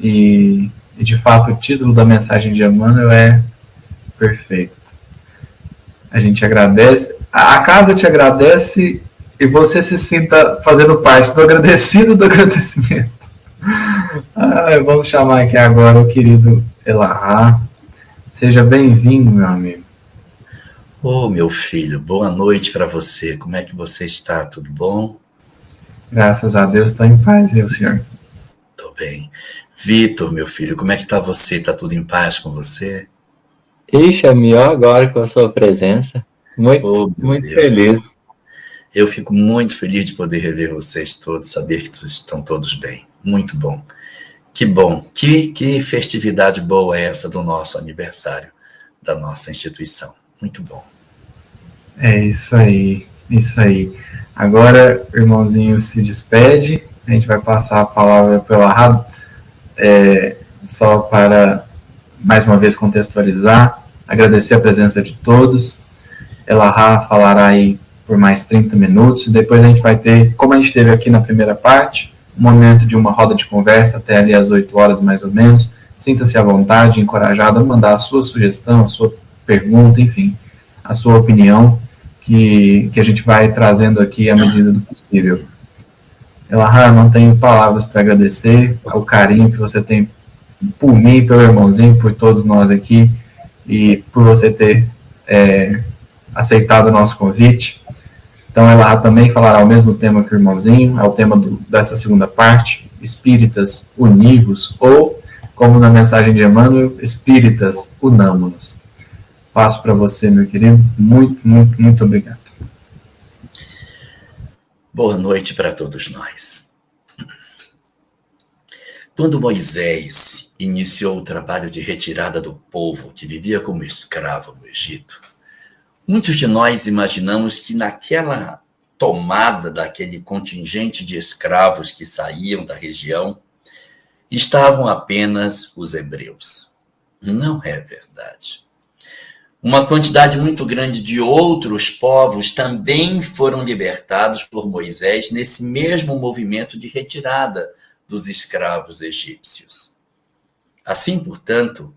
e de fato o título da mensagem de Emmanuel é perfeito. A gente agradece, a casa te agradece e você se sinta fazendo parte do agradecido do agradecimento. Vamos chamar aqui agora o querido Elahá. Seja bem-vindo, meu amigo. Ô, meu filho, boa noite para você. Como é que você está? Tudo bom? Graças a Deus, estou em paz, e o senhor? Tô bem. Vitor, meu filho, como é que tá você? Tá tudo em paz com você? Ixi, é melhor agora com a sua presença. Oh, meu Muito Deus. feliz. Eu fico muito feliz de poder rever vocês todos, saber que estão todos bem. Muito bom. Que bom. Que festividade boa é essa do nosso aniversário, da nossa instituição. Muito bom. É isso aí, isso aí. Agora o irmãozinho se despede, a gente vai passar a palavra pelo Elahá, só para mais uma vez contextualizar, agradecer a presença de todos. Elahá falará aí por mais 30 minutos, e depois a gente vai ter, como a gente teve aqui na primeira parte, um momento de uma roda de conversa até ali às 8 horas mais ou menos. Sinta-se à vontade, encorajado a mandar a sua sugestão, a sua pergunta, enfim, a sua opinião, que a gente vai trazendo aqui à medida do possível. Elahá, não tenho palavras para agradecer ao carinho que você tem por mim, pelo irmãozinho, por todos nós aqui, e por você ter aceitado o nosso convite. Então, ela também falará o mesmo tema que o irmãozinho, é o tema dessa segunda parte, espíritas univos, ou, como na mensagem de Emmanuel, espíritas unâmonos. Passo para você, meu querido. Muito, muito, muito obrigado. Boa noite para todos nós. Quando Moisés iniciou o trabalho de retirada do povo que vivia como escravo no Egito, muitos de nós imaginamos que naquela tomada daquele contingente de escravos que saíam da região, estavam apenas os hebreus. Não é verdade. Uma quantidade muito grande de outros povos também foram libertados por Moisés nesse mesmo movimento de retirada dos escravos egípcios. Assim, portanto,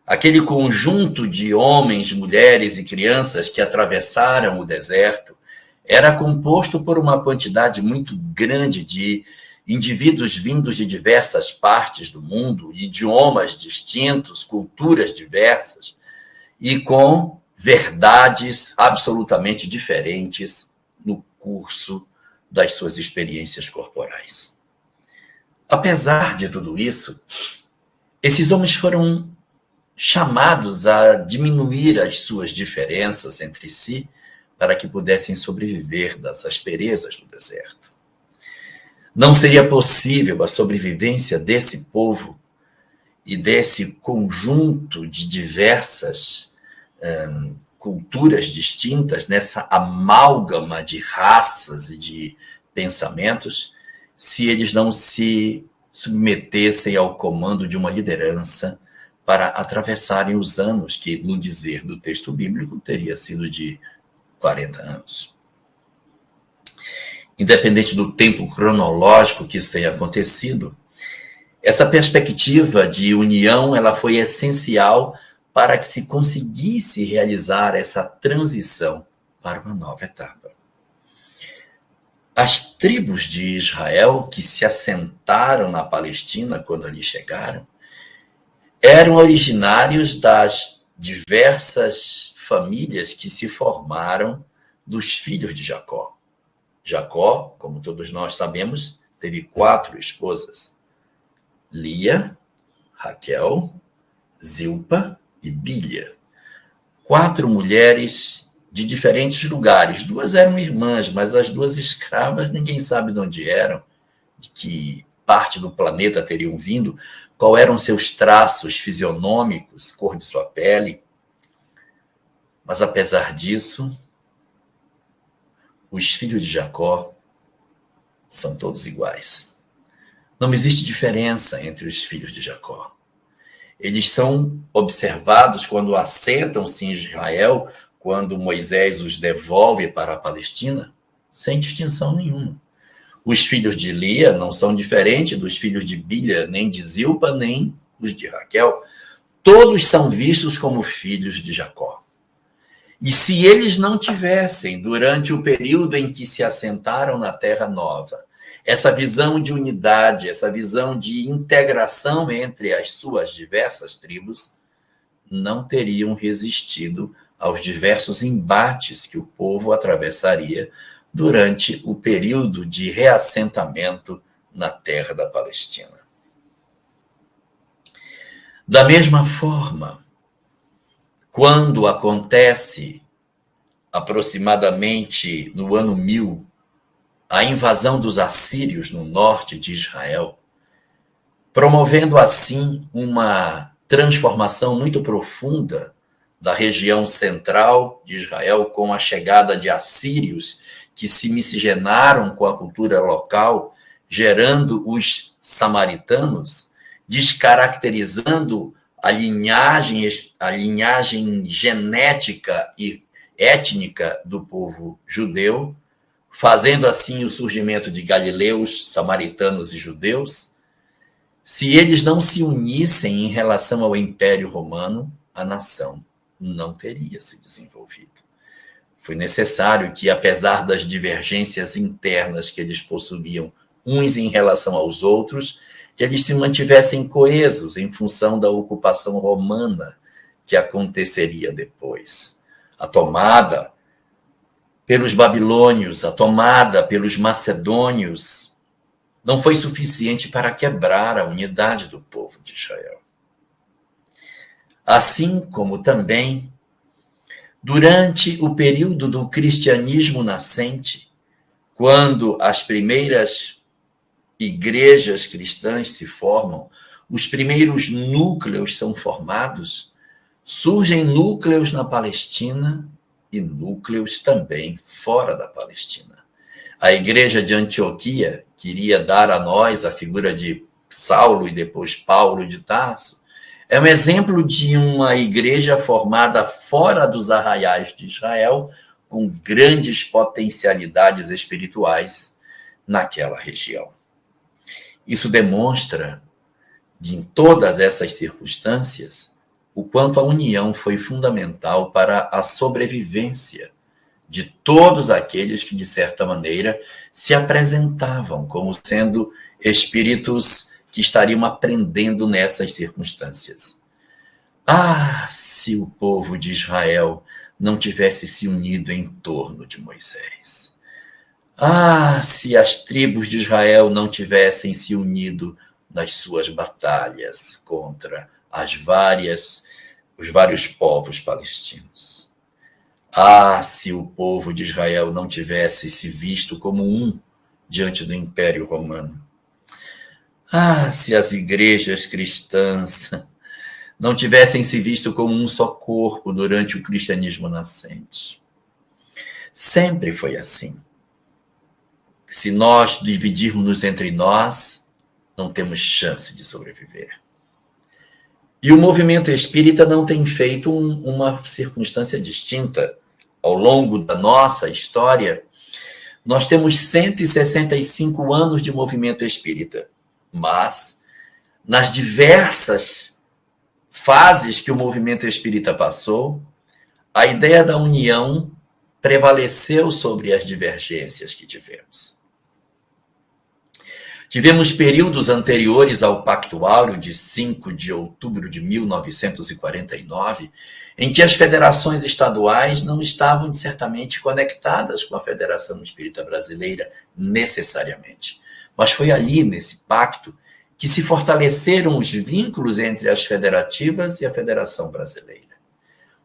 aquele conjunto de homens, mulheres e crianças que atravessaram o deserto era composto por uma quantidade muito grande de indivíduos vindos de diversas partes do mundo, idiomas distintos, culturas diversas, e com verdades absolutamente diferentes no curso das suas experiências corporais. Apesar de tudo isso, esses homens foram chamados a diminuir as suas diferenças entre si para que pudessem sobreviver das asperezas do deserto. Não seria possível a sobrevivência desse povo e desse conjunto de diversas culturas distintas, nessa amálgama de raças e de pensamentos, se eles não se submetessem ao comando de uma liderança para atravessarem os anos que, no dizer do texto bíblico, teria sido de 40 anos. Independente do tempo cronológico que isso tenha acontecido, essa perspectiva de união ela foi essencial para que se conseguisse realizar essa transição para uma nova etapa. As tribos de Israel que se assentaram na Palestina quando ali chegaram eram originários das diversas famílias que se formaram dos filhos de Jacó. Jacó, como todos nós sabemos, teve 4 esposas: Lia, Raquel, Zilpa e Bília. 4 mulheres de diferentes lugares. 2 eram irmãs, mas as 2 escravas ninguém sabe de onde eram, de que parte do planeta teriam vindo, qual eram seus traços fisionômicos, cor de sua pele. Mas, apesar disso, os filhos de Jacó são todos iguais. Não existe diferença entre os filhos de Jacó. Eles são observados quando assentam-se em Israel, quando Moisés os devolve para a Palestina, sem distinção nenhuma. Os filhos de Lia não são diferentes dos filhos de Bilha, nem de Zilpa, nem os de Raquel. Todos são vistos como filhos de Jacó. E se eles não tivessem, durante o período em que se assentaram na Terra Nova, essa visão de unidade, essa visão de integração entre as suas diversas tribos, não teriam resistido aos diversos embates que o povo atravessaria durante o período de reassentamento na terra da Palestina. Da mesma forma, quando acontece aproximadamente no ano 1000, a invasão dos assírios no norte de Israel, promovendo assim uma transformação muito profunda da região central de Israel, com a chegada de assírios que se miscigenaram com a cultura local, gerando os samaritanos, descaracterizando a linhagem genética e étnica do povo judeu, fazendo assim o surgimento de galileus, samaritanos e judeus. Se eles não se unissem em relação ao Império Romano, a nação não teria se desenvolvido. Foi necessário que, apesar das divergências internas que eles possuíam uns em relação aos outros, que eles se mantivessem coesos em função da ocupação romana que aconteceria depois. A tomada pelos babilônios, a tomada pelos macedônios, não foi suficiente para quebrar a unidade do povo de Israel. Assim como também, durante o período do cristianismo nascente, quando as primeiras igrejas cristãs se formam, os primeiros núcleos são formados, surgem núcleos na Palestina e núcleos também fora da Palestina. A igreja de Antioquia queria dar a nós a figura de Saulo e depois Paulo de Tarso. É um exemplo de uma igreja formada fora dos arraiais de Israel, com grandes potencialidades espirituais naquela região. Isso demonstra, em todas essas circunstâncias, o quanto a união foi fundamental para a sobrevivência de todos aqueles que, de certa maneira, se apresentavam como sendo espíritos que estariam aprendendo nessas circunstâncias. Ah, se o povo de Israel não tivesse se unido em torno de Moisés. Ah, se as tribos de Israel não tivessem se unido nas suas batalhas contra os vários povos palestinos. Ah, se o povo de Israel não tivesse se visto como um diante do Império Romano. Ah, se as igrejas cristãs não tivessem se visto como um só corpo durante o cristianismo nascente. Sempre foi assim. Se nós dividirmos entre nós, não temos chance de sobreviver. E o movimento espírita não tem feito uma circunstância distinta. Ao longo da nossa história, nós temos 165 anos de movimento espírita, mas nas diversas fases que o movimento espírita passou, a ideia da união prevaleceu sobre as divergências que tivemos. Tivemos períodos anteriores ao Pacto Áureo, de 5 de outubro de 1949, em que as federações estaduais não estavam certamente conectadas com a Federação Espírita Brasileira, necessariamente. Mas foi ali, nesse pacto, que se fortaleceram os vínculos entre as federativas e a Federação Brasileira.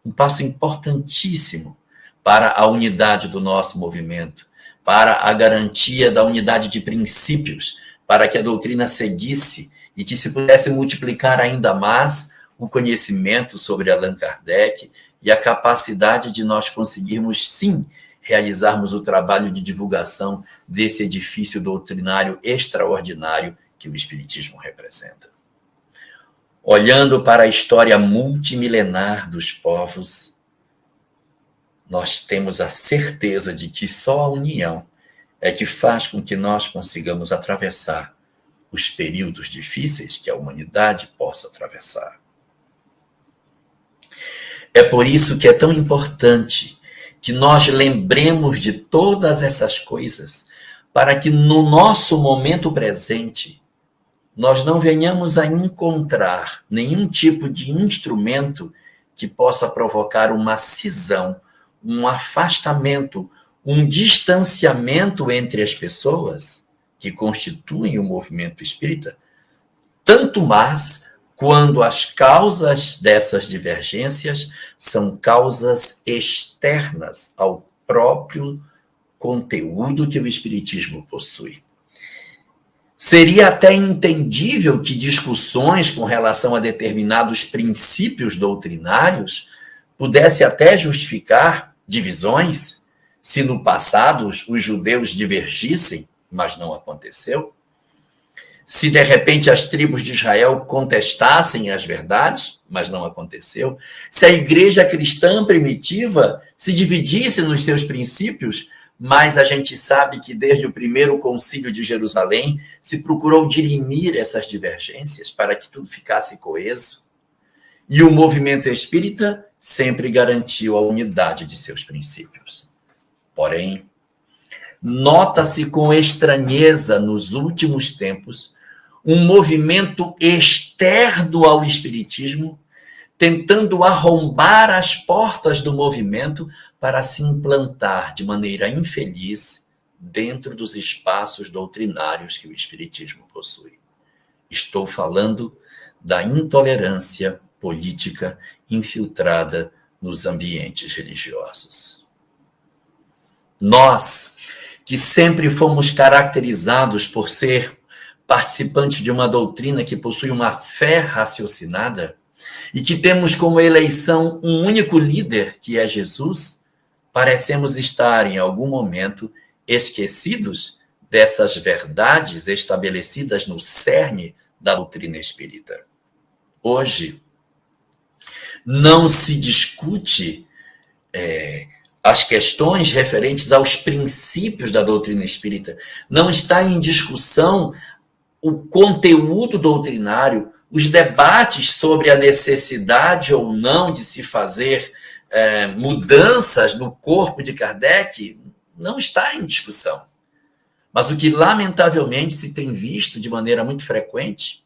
Um passo importantíssimo para a unidade do nosso movimento, para a garantia da unidade de princípios, para que a doutrina seguisse e que se pudesse multiplicar ainda mais o conhecimento sobre Allan Kardec e a capacidade de nós conseguirmos, sim, realizarmos o trabalho de divulgação desse edifício doutrinário extraordinário que o Espiritismo representa. Olhando para a história multimilenar dos povos, nós temos a certeza de que só a união é que faz com que nós consigamos atravessar os períodos difíceis que a humanidade possa atravessar. É por isso que é tão importante que nós lembremos de todas essas coisas, para que no nosso momento presente nós não venhamos a encontrar nenhum tipo de instrumento que possa provocar uma cisão, um afastamento, um distanciamento entre as pessoas que constituem o movimento espírita, tanto mais quando as causas dessas divergências são causas externas ao próprio conteúdo que o espiritismo possui. Seria até entendível que discussões com relação a determinados princípios doutrinários pudesse até justificar divisões, se no passado os judeus divergissem, mas não aconteceu. Se de repente as tribos de Israel contestassem as verdades, mas não aconteceu. Se a igreja cristã primitiva se dividisse nos seus princípios, mas a gente sabe que desde o primeiro concílio de Jerusalém se procurou dirimir essas divergências para que tudo ficasse coeso. E o movimento espírita sempre garantiu a unidade de seus princípios. Porém, nota-se com estranheza nos últimos tempos um movimento externo ao espiritismo, tentando arrombar as portas do movimento para se implantar de maneira infeliz dentro dos espaços doutrinários que o espiritismo possui. Estou falando da intolerância política infiltrada nos ambientes religiosos. Nós, que sempre fomos caracterizados por ser participantes de uma doutrina que possui uma fé raciocinada e que temos como eleição um único líder, que é Jesus, parecemos estar, em algum momento, esquecidos dessas verdades estabelecidas no cerne da doutrina espírita. Hoje, não se discute as questões referentes aos princípios da doutrina espírita. Não está em discussão o conteúdo doutrinário, os debates sobre a necessidade ou não de se fazer mudanças no corpo de Kardec não está em discussão. Mas o que, lamentavelmente, se tem visto de maneira muito frequente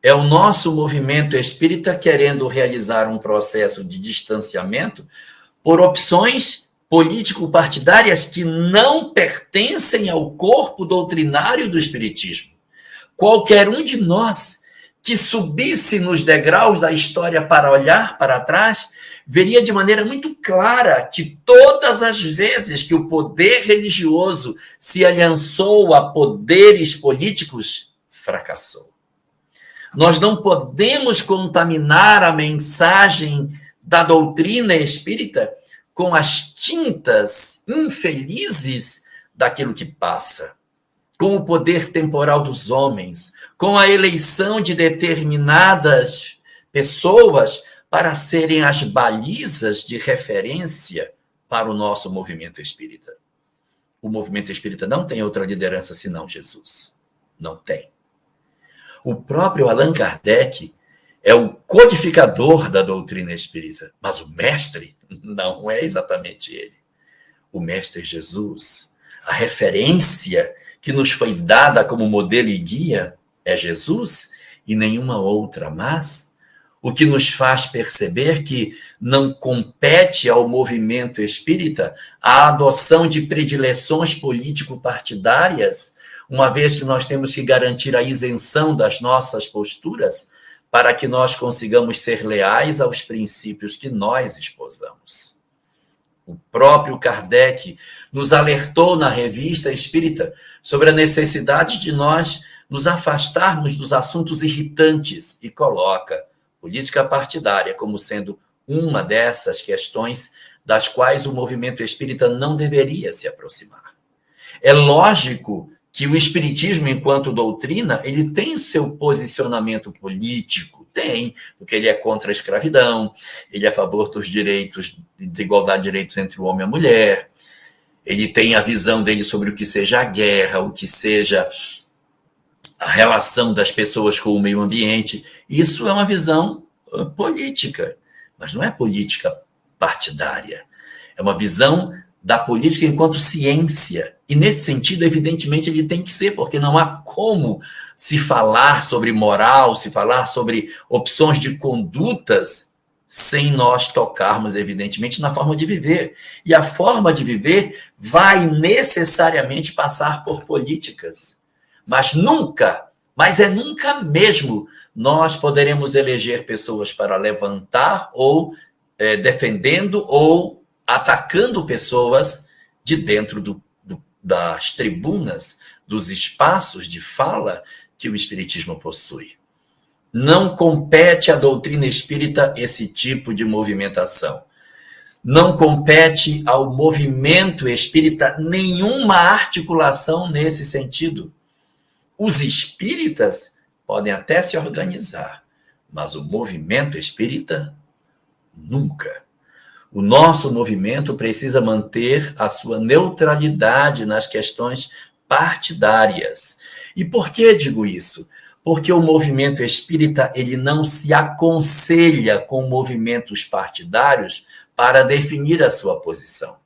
é o nosso movimento espírita querendo realizar um processo de distanciamento por opções político-partidárias que não pertencem ao corpo doutrinário do espiritismo. Qualquer um de nós que subisse nos degraus da história para olhar para trás, veria de maneira muito clara que todas as vezes que o poder religioso se aliançou a poderes políticos, fracassou. Nós não podemos contaminar a mensagem da doutrina espírita com as tintas infelizes daquilo que passa, com o poder temporal dos homens, com a eleição de determinadas pessoas para serem as balizas de referência para o nosso movimento espírita. O movimento espírita não tem outra liderança senão Jesus. Não tem. O próprio Allan Kardec é o codificador da doutrina espírita, mas o mestre não é exatamente ele. O mestre Jesus, a referência que nos foi dada como modelo e guia é Jesus e nenhuma outra, mas o que nos faz perceber que não compete ao movimento espírita a adoção de predileções político-partidárias, uma vez que nós temos que garantir a isenção das nossas posturas para que nós consigamos ser leais aos princípios que nós esposamos. O próprio Kardec nos alertou na Revista Espírita sobre a necessidade de nós nos afastarmos dos assuntos irritantes e coloca política partidária como sendo uma dessas questões das quais o movimento espírita não deveria se aproximar. É lógico que o espiritismo, enquanto doutrina, ele tem seu posicionamento político, tem, porque ele é contra a escravidão, ele é a favor dos direitos, de igualdade de direitos entre o homem e a mulher, ele tem a visão dele sobre o que seja a guerra, o que seja a relação das pessoas com o meio ambiente. Isso é uma visão política, mas não é política partidária. É uma visão da política enquanto ciência. E, nesse sentido, evidentemente, ele tem que ser, porque não há como se falar sobre moral, se falar sobre opções de condutas, sem nós tocarmos, evidentemente, na forma de viver. E a forma de viver vai necessariamente passar por políticas. Mas nunca mesmo, nós poderemos eleger pessoas para levantar ou defendendo ou atacando pessoas de dentro das tribunas, dos espaços de fala que o Espiritismo possui. Não compete à doutrina espírita esse tipo de movimentação. Não compete ao movimento espírita nenhuma articulação nesse sentido. Os espíritas podem até se organizar, mas o movimento espírita, nunca. O nosso movimento precisa manter a sua neutralidade nas questões partidárias. E por que digo isso? Porque o movimento espírita ele não se aconselha com movimentos partidários para definir a sua posição.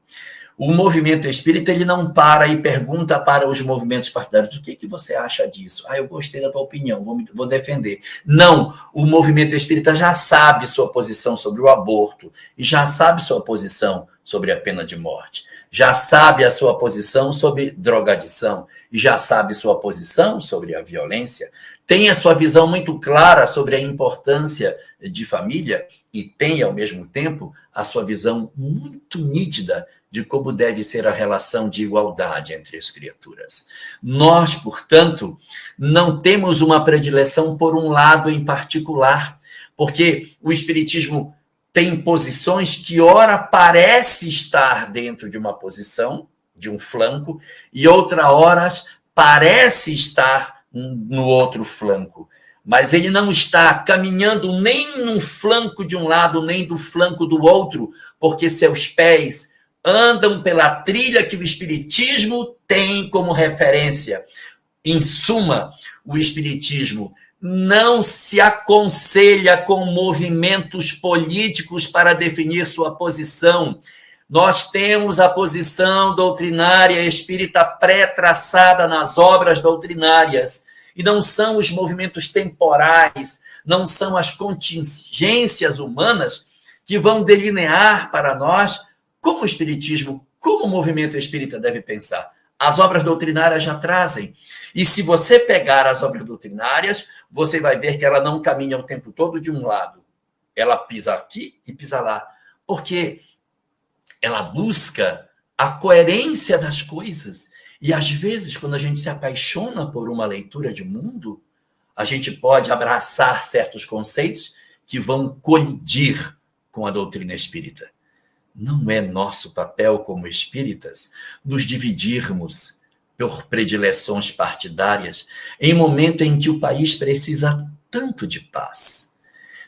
O movimento espírita ele não para e pergunta para os movimentos partidários: o que você acha disso? Eu gostei da tua opinião, vou defender. Não, o movimento espírita já sabe sua posição sobre o aborto, e já sabe sua posição sobre a pena de morte, já sabe a sua posição sobre drogadição, e já sabe sua posição sobre a violência, tem a sua visão muito clara sobre a importância de família, e tem, ao mesmo tempo, a sua visão muito nítida de como deve ser a relação de igualdade entre as criaturas. Nós, portanto, não temos uma predileção por um lado em particular, porque o Espiritismo tem posições que, ora, parece estar dentro de uma posição, de um flanco, e outra horas parece estar no outro flanco. Mas ele não está caminhando nem no flanco de um lado, nem do flanco do outro, porque seus pés andam pela trilha que o Espiritismo tem como referência. Em suma, o Espiritismo não se aconselha com movimentos políticos para definir sua posição. Nós temos a posição doutrinária espírita pré-traçada nas obras doutrinárias, e não são os movimentos temporais, não são as contingências humanas que vão delinear para nós como o Espiritismo, como o movimento espírita deve pensar. As obras doutrinárias já trazem. E se você pegar as obras doutrinárias, você vai ver que ela não caminha o tempo todo de um lado. Ela pisa aqui e pisa lá. Porque ela busca a coerência das coisas. E, às vezes, quando a gente se apaixona por uma leitura de mundo, a gente pode abraçar certos conceitos que vão colidir com a doutrina espírita. Não é nosso papel como espíritas nos dividirmos por predileções partidárias em um momento em que o país precisa tanto de paz.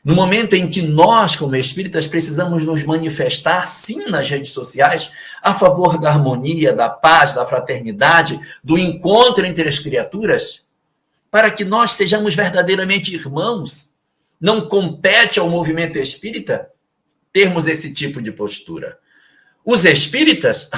No momento em que nós, como espíritas, precisamos nos manifestar, sim, nas redes sociais, a favor da harmonia, da paz, da fraternidade, do encontro entre as criaturas, para que nós sejamos verdadeiramente irmãos. Não compete ao movimento espírita termos esse tipo de postura. Os espíritas?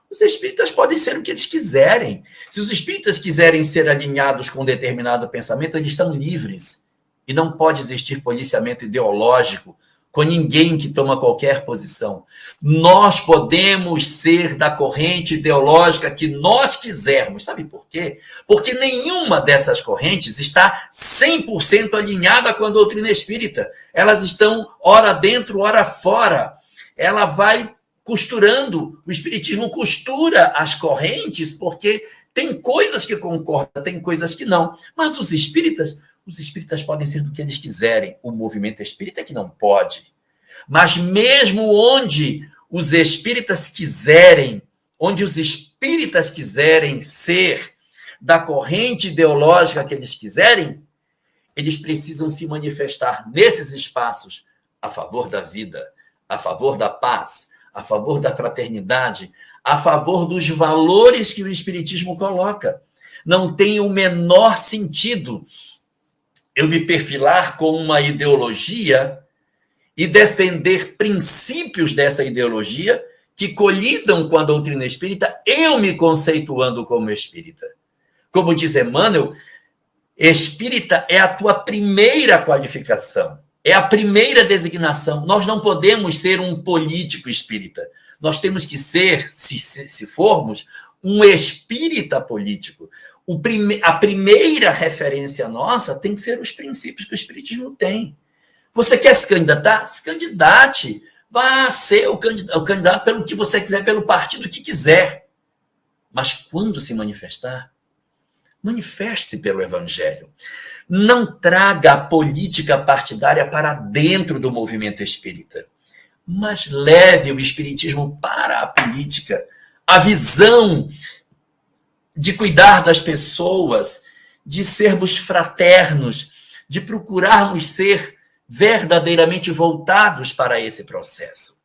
Os espíritas podem ser o que eles quiserem. Se os espíritas quiserem ser alinhados com determinado pensamento, eles estão livres. E não pode existir policiamento ideológico com ninguém que toma qualquer posição. Nós podemos ser da corrente ideológica que nós quisermos. Sabe por quê? Porque nenhuma dessas correntes está 100% alinhada com a doutrina espírita. Elas estão ora dentro, ora fora. Ela vai costurando, o Espiritismo costura as correntes, porque tem coisas que concordam, tem coisas que não. Mas os espíritas podem ser do que eles quiserem. O movimento espírita é que não pode. Mas mesmo onde os espíritas quiserem ser da corrente ideológica que eles quiserem, eles precisam se manifestar nesses espaços a favor da vida, a favor da paz, a favor da fraternidade, a favor dos valores que o Espiritismo coloca. Não tem o menor sentido eu me perfilar com uma ideologia e defender princípios dessa ideologia que colidam com a doutrina espírita, eu me conceituando como espírita. Como diz Emmanuel, espírita é a tua primeira qualificação, é a primeira designação. Nós não podemos ser um político espírita. Nós temos que ser, se formos, um espírita político. A primeira referência nossa tem que ser os princípios que o Espiritismo tem. Você quer se candidatar? Se candidate. Vá ser o candidato pelo que você quiser, pelo partido que quiser. Mas quando se manifestar, manifeste-se pelo Evangelho. Não traga a política partidária para dentro do movimento espírita, mas leve o Espiritismo para a política, a visão de cuidar das pessoas, de sermos fraternos, de procurarmos ser verdadeiramente voltados para esse processo.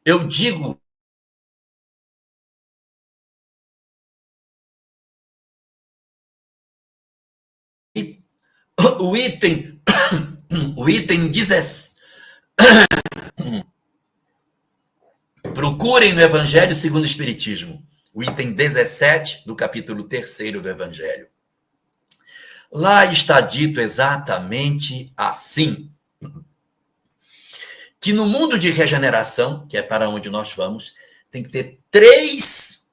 Eu digo o item 17. Procurem no Evangelho segundo o Espiritismo, o item 17 do capítulo 3º do Evangelho. Lá está dito exatamente assim, que no mundo de regeneração, que é para onde nós vamos, tem que ter três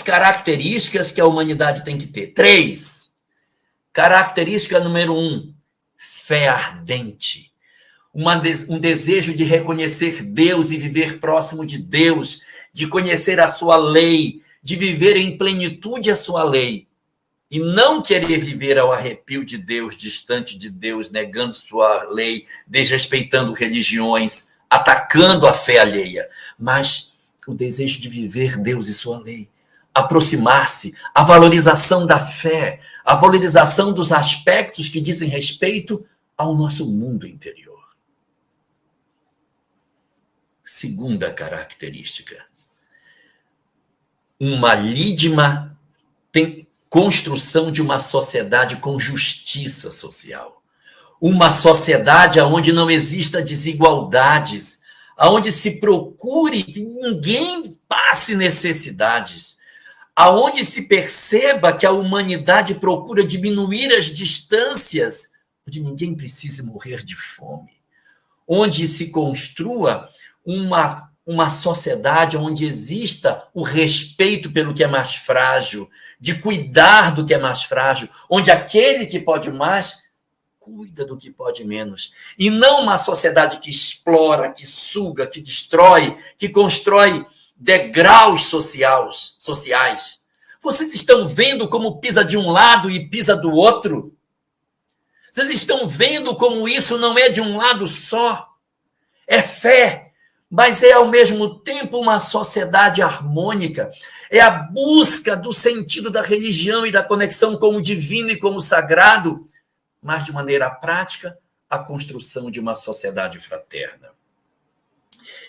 características que a humanidade tem que ter. 3. Característica número 1, fé ardente. Um desejo de reconhecer Deus e viver próximo de Deus, de conhecer a sua lei, de viver em plenitude a sua lei. E não querer viver ao arrepio de Deus, distante de Deus, negando sua lei, desrespeitando religiões, atacando a fé alheia. Mas o desejo de viver Deus e sua lei. Aproximar-se, a valorização da fé, a valorização dos aspectos que dizem respeito ao nosso mundo interior. Segunda característica. Uma lídima construção de uma sociedade com justiça social. Uma sociedade onde não exista desigualdades, onde se procure que ninguém passe necessidades, aonde se perceba que a humanidade procura diminuir as distâncias, onde ninguém precise morrer de fome, onde se construa uma sociedade onde exista o respeito pelo que é mais frágil, de cuidar do que é mais frágil, onde aquele que pode mais, cuida do que pode menos. E não uma sociedade que explora, que suga, que destrói, que constrói degraus sociais. Vocês estão vendo como pisa de um lado e pisa do outro? Vocês estão vendo como isso não é de um lado só? É fé, mas é ao mesmo tempo uma sociedade harmônica. É a busca do sentido da religião e da conexão com o divino e com o sagrado, mas de maneira prática, a construção de uma sociedade fraterna.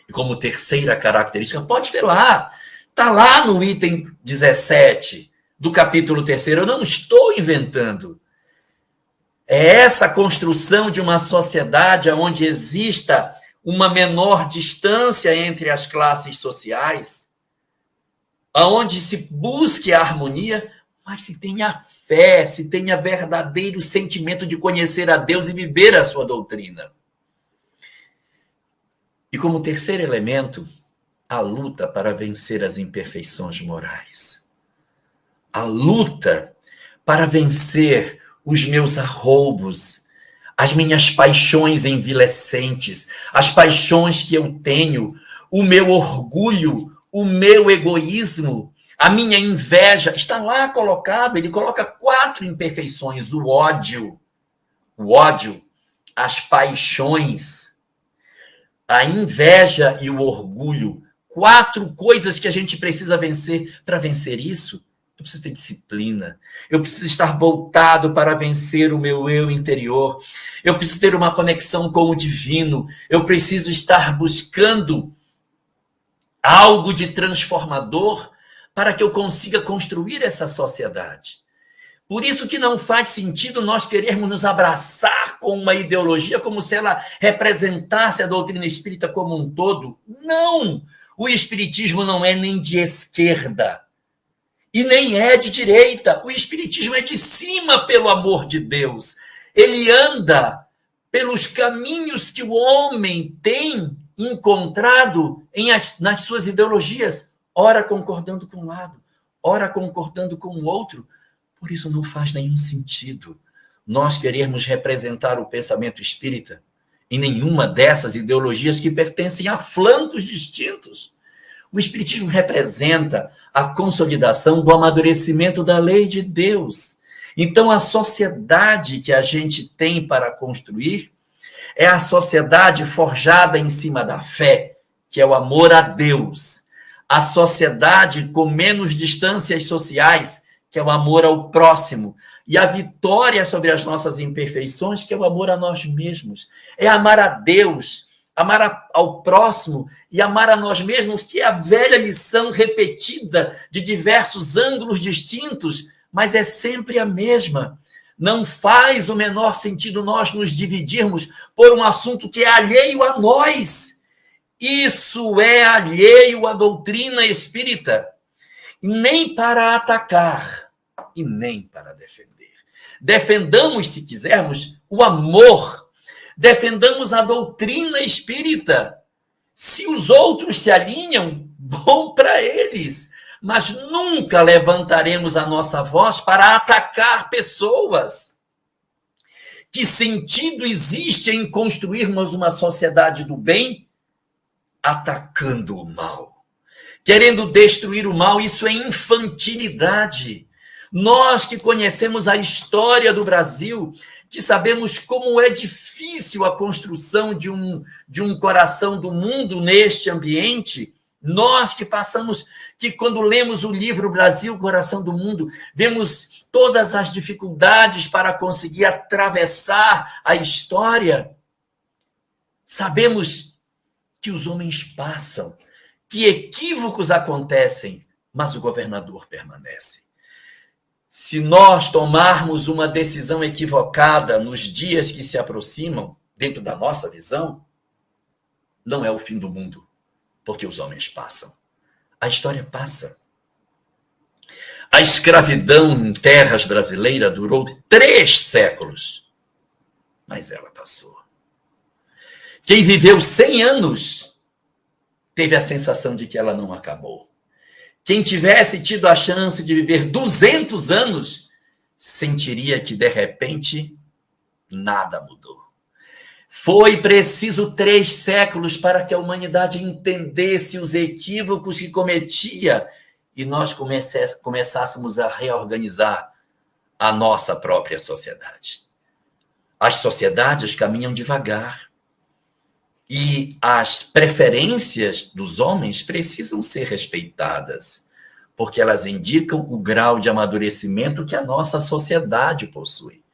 E como terceira característica, pode ver lá, está lá no item 17 do capítulo 3º, eu não estou inventando. É essa construção de uma sociedade onde exista uma menor distância entre as classes sociais, onde se busque a harmonia, mas se tenha fé, se tenha verdadeiro sentimento de conhecer a Deus e viver a sua doutrina. E como terceiro elemento, a luta para vencer as imperfeições morais. A luta para vencer os meus arroubos, as minhas paixões envilecentes, as paixões que eu tenho, o meu orgulho, o meu egoísmo, a minha inveja, está lá colocado, ele coloca 4 imperfeições, o ódio, as paixões, a inveja e o orgulho, 4 coisas que a gente precisa vencer. Para vencer isso, Eu preciso ter disciplina. Eu preciso estar voltado para vencer o meu eu interior. Eu preciso ter uma conexão com o divino. Eu preciso estar buscando algo de transformador para que eu consiga construir essa sociedade. Por isso que não faz sentido nós querermos nos abraçar com uma ideologia como se ela representasse a doutrina espírita como um todo. Não! O espiritismo não é nem de esquerda e nem é de direita. O espiritismo é de cima, pelo amor de Deus. Ele anda pelos caminhos que o homem tem encontrado nas suas ideologias, ora concordando com um lado, ora concordando com o outro. Por isso não faz nenhum sentido nós querermos representar o pensamento espírita em nenhuma dessas ideologias que pertencem a flancos distintos. O espiritismo representa a consolidação do amadurecimento da lei de Deus. Então, a sociedade que a gente tem para construir é a sociedade forjada em cima da fé, que é o amor a Deus. A sociedade com menos distâncias sociais, que é o amor ao próximo. E a vitória sobre as nossas imperfeições, que é o amor a nós mesmos. É amar a Deus, amar ao próximo e amar a nós mesmos, que é a velha lição repetida de diversos ângulos distintos, mas é sempre a mesma. Não faz o menor sentido nós nos dividirmos por um assunto que é alheio a nós. Isso é alheio à doutrina espírita. Nem para atacar e nem para defender. Defendamos, se quisermos, o amor. Defendamos a doutrina espírita. Se os outros se alinham, bom para eles. Mas nunca levantaremos a nossa voz para atacar pessoas. Que sentido existe em construirmos uma sociedade do bem atacando o mal? Querendo destruir o mal, isso é infantilidade. Nós que conhecemos a história do Brasil, que sabemos como é difícil a construção de um coração do mundo neste ambiente, nós que passamos, que quando lemos o livro Brasil, Coração do Mundo, vemos todas as dificuldades para conseguir atravessar a história, sabemos que os homens passam, que equívocos acontecem, mas o governador permanece. Se nós tomarmos uma decisão equivocada nos dias que se aproximam, dentro da nossa visão, não é o fim do mundo, porque os homens passam. A história passa. A escravidão em terras brasileiras durou 3 séculos, mas ela passou. Quem viveu 100 anos teve a sensação de que ela não acabou. Quem tivesse tido a chance de viver 200 anos, sentiria que, de repente, nada mudou. Foi preciso 3 séculos para que a humanidade entendesse os equívocos que cometia e nós começássemos a reorganizar a nossa própria sociedade. As sociedades caminham devagar e as preferências dos homens precisam ser respeitadas, porque elas indicam o grau de amadurecimento que a nossa sociedade possui.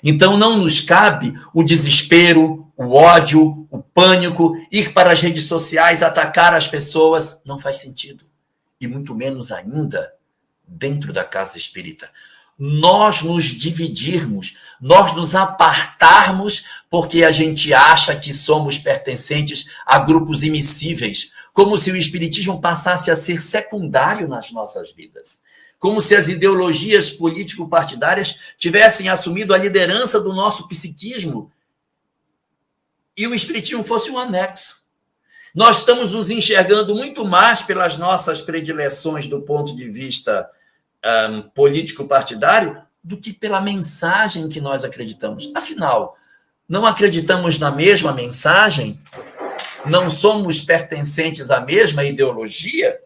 Então, não nos cabe o desespero, o ódio, o pânico, ir para as redes sociais, atacar as pessoas. Não faz sentido. E muito menos ainda dentro da casa espírita. Nós nos dividirmos, nós nos apartarmos porque a gente acha que somos pertencentes a grupos imissíveis, como se o espiritismo passasse a ser secundário nas nossas vidas. Como se as ideologias político-partidárias tivessem assumido a liderança do nosso psiquismo e o espiritismo fosse um anexo. Nós estamos nos enxergando muito mais pelas nossas predileções do ponto de vista político-partidário do que pela mensagem que nós acreditamos. Afinal, não acreditamos na mesma mensagem? Não somos pertencentes à mesma ideologia?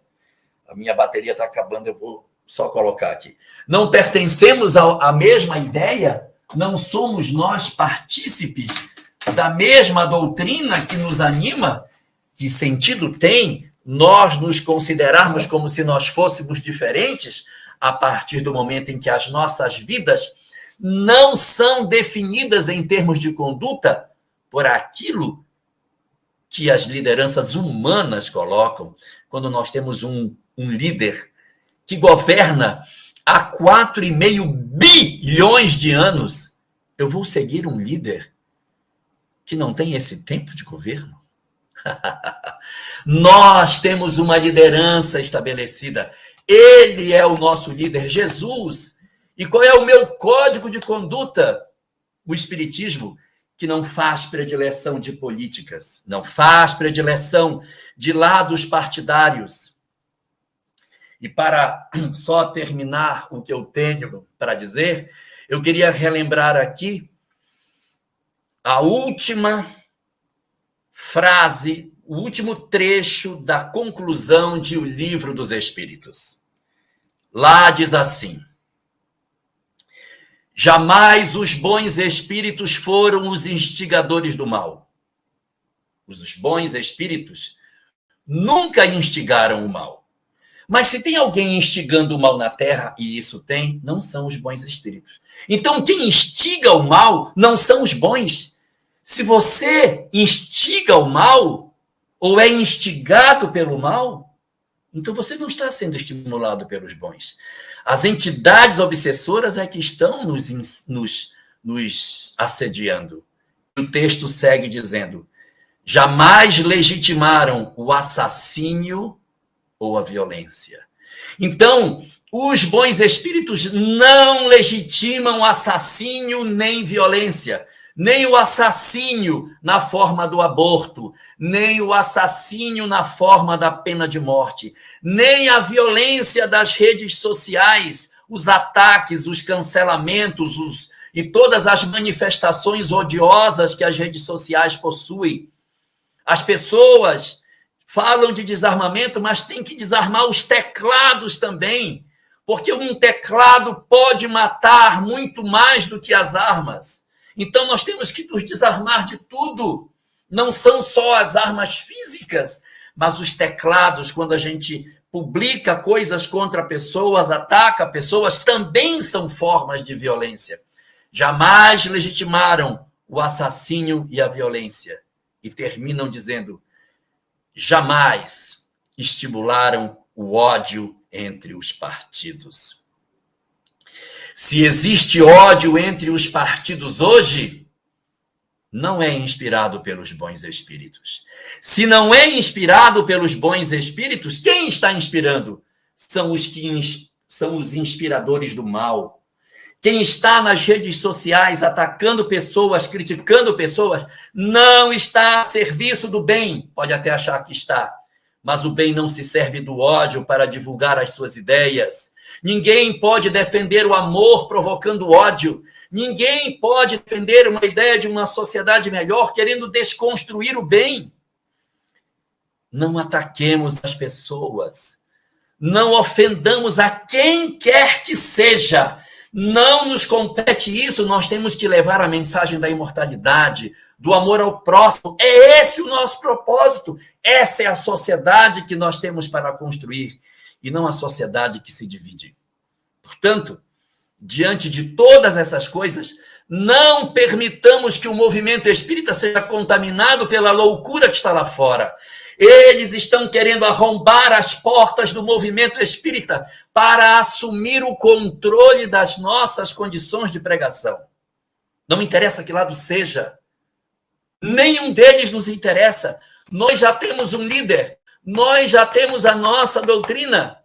A minha bateria está acabando, eu vou só colocar aqui. Não pertencemos à mesma ideia? Não somos nós partícipes da mesma doutrina que nos anima? Que sentido tem nós nos considerarmos como se nós fôssemos diferentes? a partir do momento em que as nossas vidas não são definidas em termos de conduta por aquilo que as lideranças humanas colocam, quando nós temos um líder que governa há 4,5 bilhões de anos, eu vou seguir um líder que não tem esse tempo de governo? Nós temos uma liderança estabelecida. Ele é o nosso líder, Jesus. E qual é o meu código de conduta? O Espiritismo, que não faz predileção de políticas, não faz predileção de lados partidários. E para só terminar o que eu tenho para dizer, eu queria relembrar aqui a última frase, o último trecho da conclusão de O Livro dos Espíritos. Lá diz assim: jamais os bons espíritos foram os instigadores do mal. Os bons espíritos nunca instigaram o mal. Mas se tem alguém instigando o mal na Terra, e isso tem, não são os bons espíritos. Então, quem instiga o mal não são os bons. Se você instiga o mal, ou é instigado pelo mal, então você não está sendo estimulado pelos bons. As entidades obsessoras é que estão nos assediando. O texto segue dizendo: jamais legitimaram o assassínio ou a violência. Então, os bons espíritos não legitimam assassínio nem violência, nem o assassínio na forma do aborto, nem o assassínio na forma da pena de morte, nem a violência das redes sociais, os ataques, os cancelamentos, e todas as manifestações odiosas que as redes sociais possuem. As pessoas falam de desarmamento, mas tem que desarmar os teclados também, porque um teclado pode matar muito mais do que as armas. Então, nós temos que nos desarmar de tudo. Não são só as armas físicas, mas os teclados, quando a gente publica coisas contra pessoas, ataca pessoas, também são formas de violência. Jamais legitimaram o assassínio e a violência. E terminam dizendo: jamais estimularam o ódio entre os partidos. Se existe ódio entre os partidos hoje, não é inspirado pelos bons espíritos. Se não é inspirado pelos bons espíritos, quem está inspirando? São os inspiradores do mal. Quem está nas redes sociais atacando pessoas, criticando pessoas, não está a serviço do bem. Pode até achar que está, mas o bem não se serve do ódio para divulgar as suas ideias. Ninguém pode defender o amor provocando ódio. Ninguém pode defender uma ideia de uma sociedade melhor querendo desconstruir o bem. Não ataquemos as pessoas. Não ofendamos a quem quer que seja. Não nos compete isso, nós temos que levar a mensagem da imortalidade, do amor ao próximo. É esse o nosso propósito. Essa é a sociedade que nós temos para construir, e não a sociedade que se divide. Portanto, diante de todas essas coisas, não permitamos que o movimento espírita seja contaminado pela loucura que está lá fora. Eles estão querendo arrombar as portas do movimento espírita para assumir o controle das nossas condições de pregação. Não interessa que lado seja. Nenhum deles nos interessa. Nós já temos um líder. Nós já temos a nossa doutrina.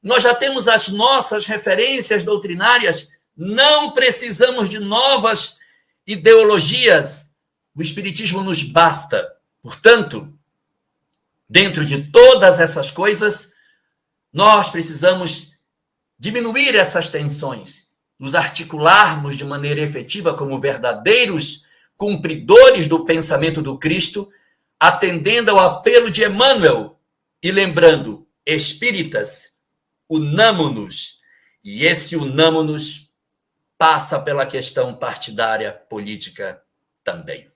Nós já temos as nossas referências doutrinárias. Não precisamos de novas ideologias. O Espiritismo nos basta. Portanto, dentro de todas essas coisas, nós precisamos diminuir essas tensões, nos articularmos de maneira efetiva como verdadeiros cumpridores do pensamento do Cristo, atendendo ao apelo de Emmanuel e lembrando: espíritas, unamo-nos. E esse unamo-nos passa pela questão partidária política também.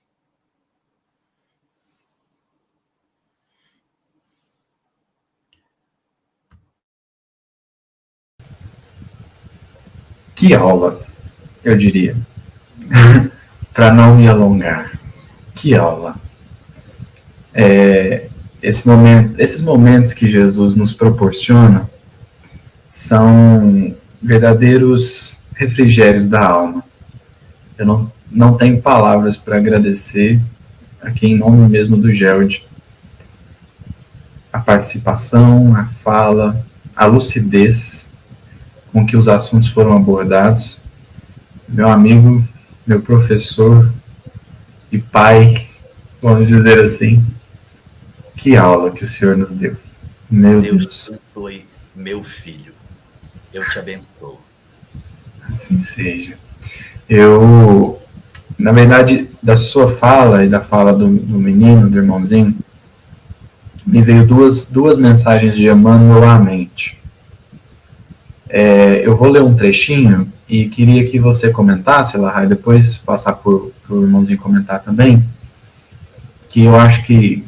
Que aula, eu diria, para não me alongar. Que aula. Esses momentos que Jesus nos proporciona são verdadeiros refrigérios da alma. Eu não tenho palavras para agradecer aqui em nome mesmo do Geld. A participação, a fala, a lucidez com que os assuntos foram abordados. Meu amigo, meu professor e pai, vamos dizer assim, que aula que o Senhor nos deu. Meu Deus. Deus abençoe meu filho. Eu te abençoo. Assim seja. Na verdade, da sua fala e da fala do menino, do irmãozinho, me veio duas mensagens de Emmanuel à mente. Eu vou ler um trechinho e queria que você comentasse, Lahai, depois passar para o irmãozinho comentar também, que eu acho que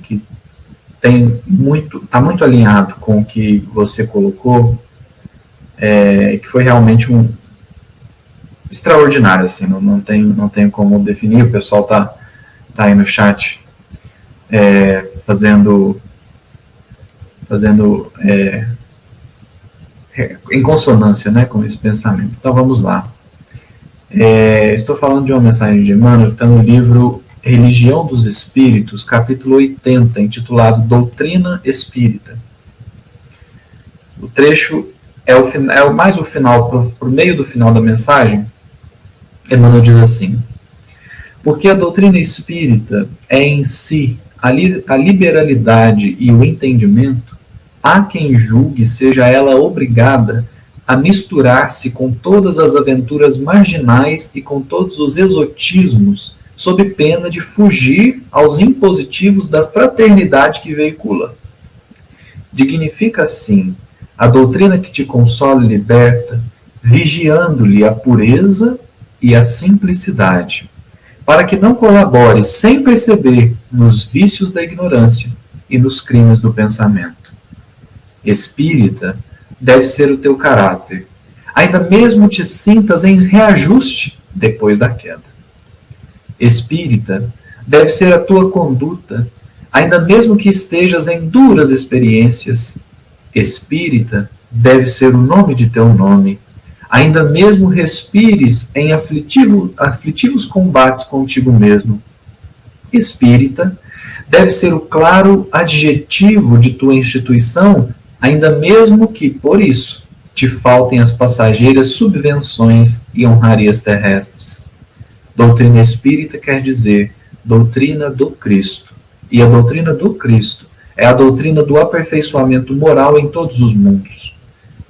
está muito alinhado com o que você colocou, que foi realmente extraordinário, assim, não tem como definir. O pessoal tá aí no chat fazendo em consonância, né, com esse pensamento. Então vamos lá. Estou falando de uma mensagem de Emmanuel que está no livro Religião dos Espíritos, capítulo 80, intitulado Doutrina Espírita. O trecho mais o final, por meio do final da mensagem. Emmanuel diz assim: porque a doutrina espírita é em si a liberalidade e o entendimento, há quem julgue seja ela obrigada a misturar-se com todas as aventuras marginais e com todos os exotismos, sob pena de fugir aos impositivos da fraternidade que veicula. Dignifica, assim, a doutrina que te consola e liberta, vigiando-lhe a pureza e a simplicidade, para que não colabore sem perceber nos vícios da ignorância e nos crimes do pensamento. Espírita deve ser o teu caráter, ainda mesmo te sintas em reajuste depois da queda. Espírita deve ser a tua conduta, ainda mesmo que estejas em duras experiências. Espírita deve ser o nome de teu nome, ainda mesmo respires em aflitivos combates contigo mesmo. Espírita deve ser o claro adjetivo de tua instituição, ainda mesmo que, por isso, te faltem as passageiras subvenções e honrarias terrestres. Doutrina espírita quer dizer doutrina do Cristo. E a doutrina do Cristo é a doutrina do aperfeiçoamento moral em todos os mundos.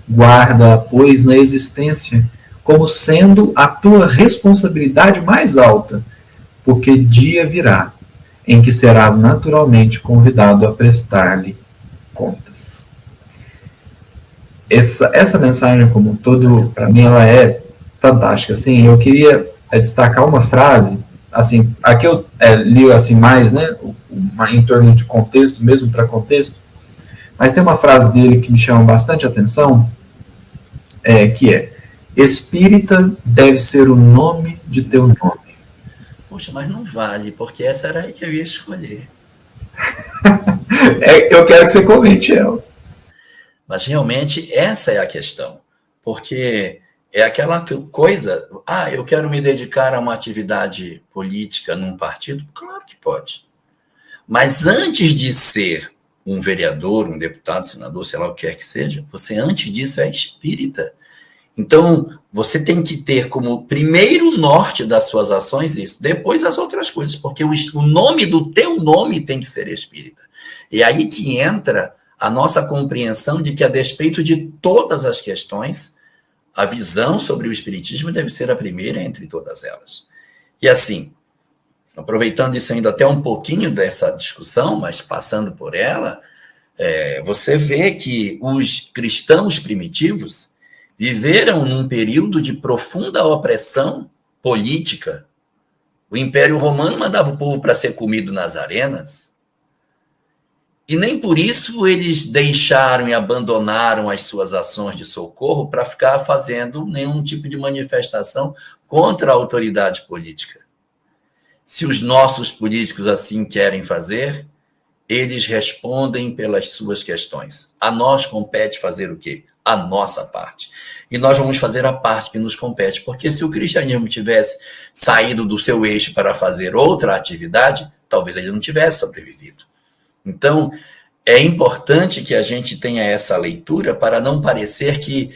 Guarda-a, pois, na existência, como sendo a tua responsabilidade mais alta, porque dia virá em que serás naturalmente convidado a prestar-lhe contas. Essa mensagem como um todo, para mim, ela é fantástica. Assim, eu queria destacar uma frase, assim, aqui eu li assim mais, né, em torno de contexto, mesmo para contexto, mas tem uma frase dele que me chama bastante atenção, que é: espírita deve ser o nome de teu nome. Poxa, mas não vale, porque essa era a que eu ia escolher. Eu quero que você comente ela. Mas realmente essa é a questão, porque é aquela coisa, eu quero me dedicar a uma atividade política num partido? Claro que pode. Mas antes de ser um vereador, um deputado, senador, sei lá o que quer que seja, você antes disso é espírita. Então, você tem que ter como primeiro norte das suas ações isso, depois as outras coisas, porque o nome do teu nome tem que ser espírita. E aí que entra a nossa compreensão de que, a despeito de todas as questões, a visão sobre o espiritismo deve ser a primeira entre todas elas. E assim, aproveitando isso ainda até um pouquinho dessa discussão, mas passando por ela, você vê que os cristãos primitivos viveram num período de profunda opressão política. O Império Romano mandava o povo para ser comido nas arenas. E nem por isso eles deixaram e abandonaram as suas ações de socorro para ficar fazendo nenhum tipo de manifestação contra a autoridade política. Se os nossos políticos assim querem fazer, eles respondem pelas suas questões. A nós compete fazer o quê? A nossa parte. E nós vamos fazer a parte que nos compete, porque se o cristianismo tivesse saído do seu eixo para fazer outra atividade, talvez ele não tivesse sobrevivido. Então, é importante que a gente tenha essa leitura para não parecer que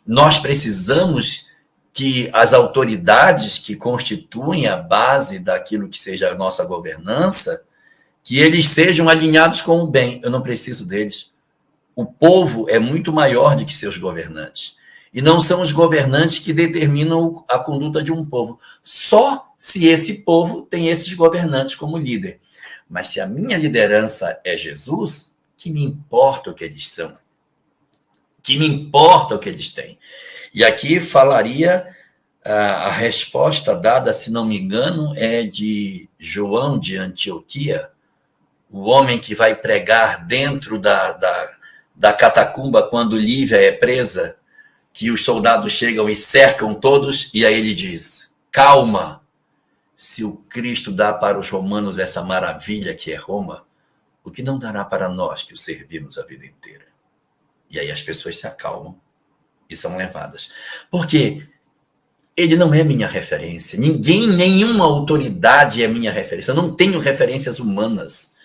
nós precisamos que as autoridades que constituem a base daquilo que seja a nossa governança, que eles sejam alinhados com o bem. Eu não preciso deles. O povo é muito maior do que seus governantes. E não são os governantes que determinam a conduta de um povo. Só se esse povo tem esses governantes como líder. Mas se a minha liderança é Jesus, que me importa o que eles são? Que me importa o que eles têm? E aqui falaria, a resposta dada, se não me engano, é de João de Antioquia, o homem que vai pregar dentro da catacumba quando Lívia é presa, que os soldados chegam e cercam todos, e aí ele diz, calma, se o Cristo dá para os romanos essa maravilha que é Roma, o que não dará para nós que o servimos a vida inteira? E aí as pessoas se acalmam e são levadas. Porque ele não é minha referência. Ninguém, nenhuma autoridade é minha referência. Eu não tenho referências humanas.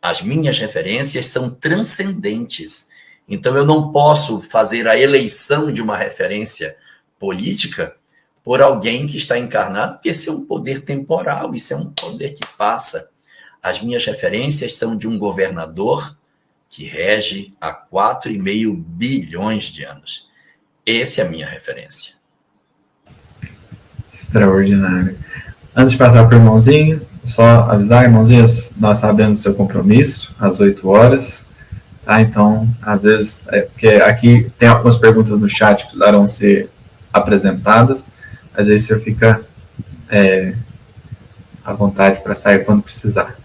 As minhas referências são transcendentes. Então eu não posso fazer a eleição de uma referência política por alguém que está encarnado, porque esse é um poder temporal, isso é um poder que passa. As minhas referências são de um governador que rege há 4,5 bilhões de anos. Essa é a minha referência. Extraordinário. Antes de passar para o irmãozinho, só avisar, irmãozinhos, nós sabemos do seu compromisso, às 8 horas, tá? Então, às vezes, porque aqui tem algumas perguntas no chat que precisaram ser apresentadas, às vezes o senhor fica à vontade para sair quando precisar.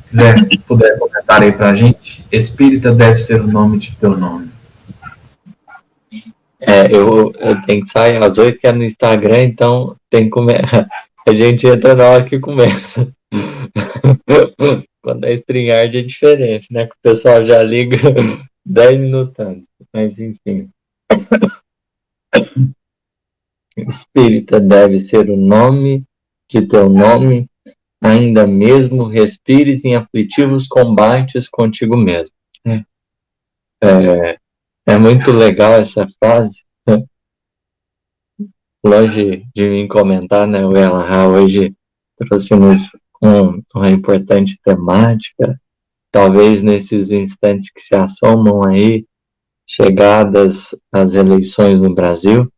Se puder comentar aí para a gente, Espírita deve ser o nome de teu nome. Eu tenho que sair às 8, que é no Instagram, então tem que a gente entra na hora que começa. Quando é StreamYard é diferente, né? Que o pessoal já liga 10 minutos antes. Mas, enfim. Espírita deve ser o nome de teu nome, ainda mesmo respires em aflitivos combates contigo mesmo. É muito legal essa frase. Longe de mim comentar, né? O Ela hoje trouxe-nos uma importante temática, talvez nesses instantes que se assomam aí, chegadas às eleições no Brasil,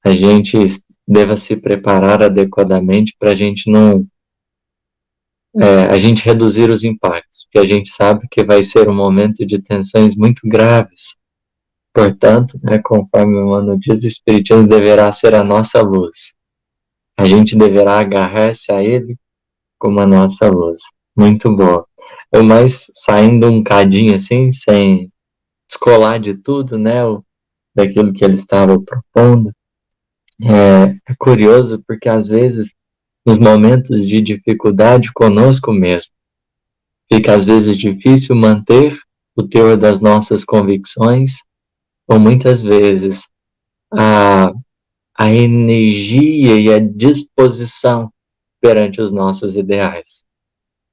a gente deva se preparar adequadamente para a gente não a gente reduzir os impactos, porque a gente sabe que vai ser um momento de tensões muito graves. Portanto, né, conforme o Emmanuel diz, o Espiritismo deverá ser a nossa luz. A gente deverá agarrar-se a ele como a nossa luz. Muito boa. Mas saindo um cadinho assim, sem descolar de tudo, né, daquilo que ele estava propondo, é curioso porque às vezes, nos momentos de dificuldade conosco mesmo, fica às vezes difícil manter o teor das nossas convicções, ou muitas vezes a energia e a disposição perante os nossos ideais.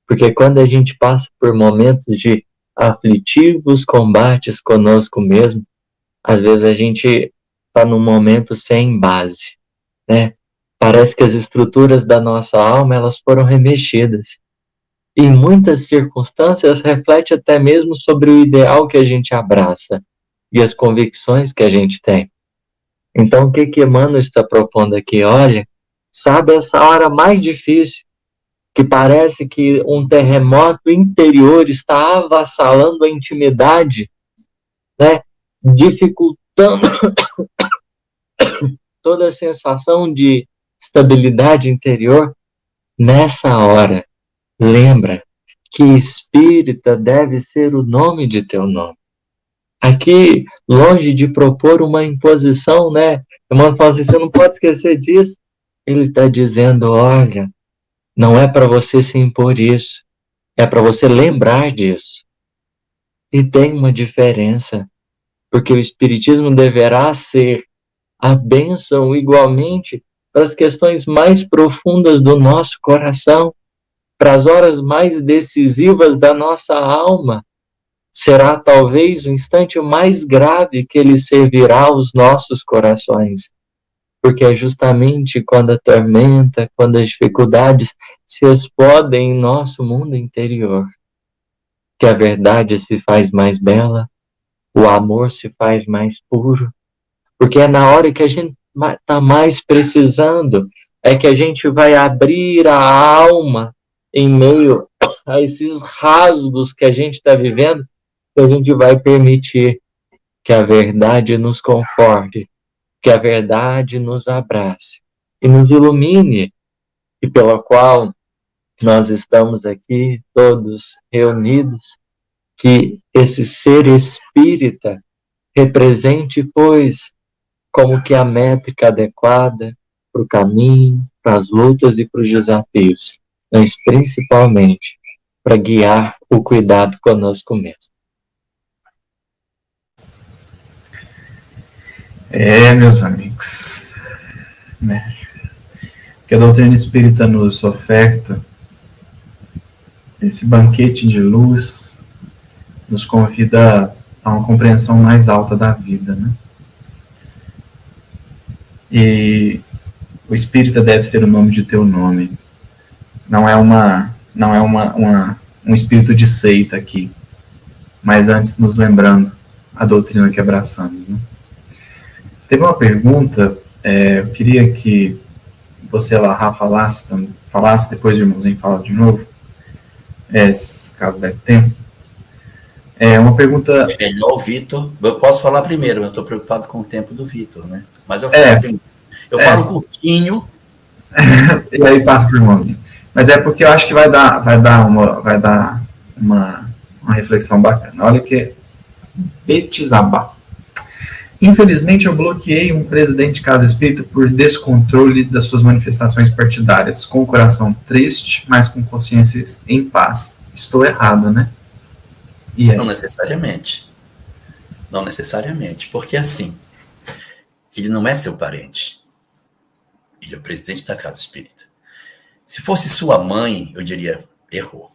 Porque quando a gente passa por momentos de aflitivos combates conosco mesmo, às vezes a gente está num momento sem base, né? Parece que as estruturas da nossa alma, elas foram remexidas. Em muitas circunstâncias, reflete até mesmo sobre o ideal que a gente abraça e as convicções que a gente tem. Então, o que Emmanuel está propondo aqui? Olha, sabe essa hora mais difícil, que parece que um terremoto interior está avassalando a intimidade, né? Dificultando toda a sensação de estabilidade interior. Nessa hora, lembra que espírita deve ser o nome de teu nome. Aqui, longe de propor uma imposição, né? O irmão fala assim, você não pode esquecer disso. Ele está dizendo, olha, não é para você se impor isso, é para você lembrar disso. E tem uma diferença, porque o Espiritismo deverá ser a bênção igualmente para as questões mais profundas do nosso coração, para as horas mais decisivas da nossa alma. Será talvez o instante mais grave que ele servirá aos nossos corações, porque é justamente quando a tormenta, quando as dificuldades se explodem em nosso mundo interior, que a verdade se faz mais bela, o amor se faz mais puro, porque é na hora que a gente está mais precisando, é que a gente vai abrir a alma em meio a esses rasgos que a gente está vivendo, que a gente vai permitir que a verdade nos conforte, que a verdade nos abrace e nos ilumine, e pela qual nós estamos aqui todos reunidos, que esse ser espírita represente, pois, como que a métrica adequada para o caminho, para as lutas e para os desafios, mas principalmente para guiar o cuidado conosco mesmo. Meus amigos, né? Que a doutrina espírita nos oferta esse banquete de luz, nos convida a uma compreensão mais alta da vida, né? E o espírita deve ser o nome de teu nome. Não é um espírito de seita aqui, mas antes nos lembrando a doutrina que abraçamos, né? Teve uma pergunta, eu queria que você, Elahá, falasse depois de irmãozinho falar de novo, caso deve tempo. Uma pergunta... É melhor o Vitor. Eu posso falar primeiro, mas estou preocupado com o tempo do Vitor, né? Mas eu falo primeiro. Eu falo curtinho. E aí passa para o irmãozinho. Mas é porque eu acho que vai dar uma reflexão bacana. Olha que Betizabá. Infelizmente, eu bloqueei um presidente de casa espírita por descontrole das suas manifestações partidárias, com o coração triste, mas com consciência em paz. Estou errado, né? E aí? Não necessariamente. Não necessariamente. Porque, assim, ele não é seu parente. Ele é o presidente da casa espírita. Se fosse sua mãe, eu diria, errou.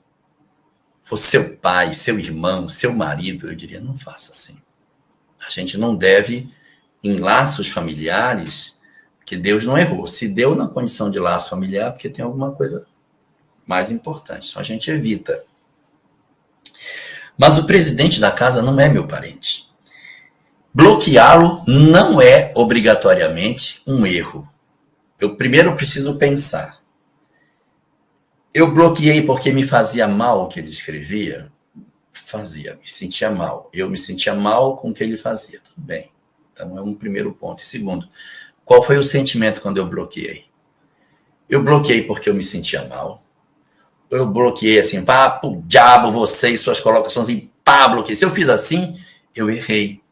Fosse seu pai, seu irmão, seu marido, eu diria, não faça assim. A gente não deve, em laços familiares, que Deus não errou. Se deu na condição de laço familiar, porque tem alguma coisa mais importante. Então a gente evita. Mas o presidente da casa não é meu parente. Bloqueá-lo não é obrigatoriamente um erro. Eu primeiro preciso pensar. Eu bloqueei porque me fazia mal o que ele escrevia? Fazia, me sentia mal. Eu me sentia mal com o que ele fazia. Tudo bem. Então é um primeiro ponto. E segundo, qual foi o sentimento quando eu bloqueei? Eu bloqueei porque eu me sentia mal. Eu bloqueei assim, vá pro diabo você e suas colocações em pá, bloqueei. Se eu fiz assim, eu errei.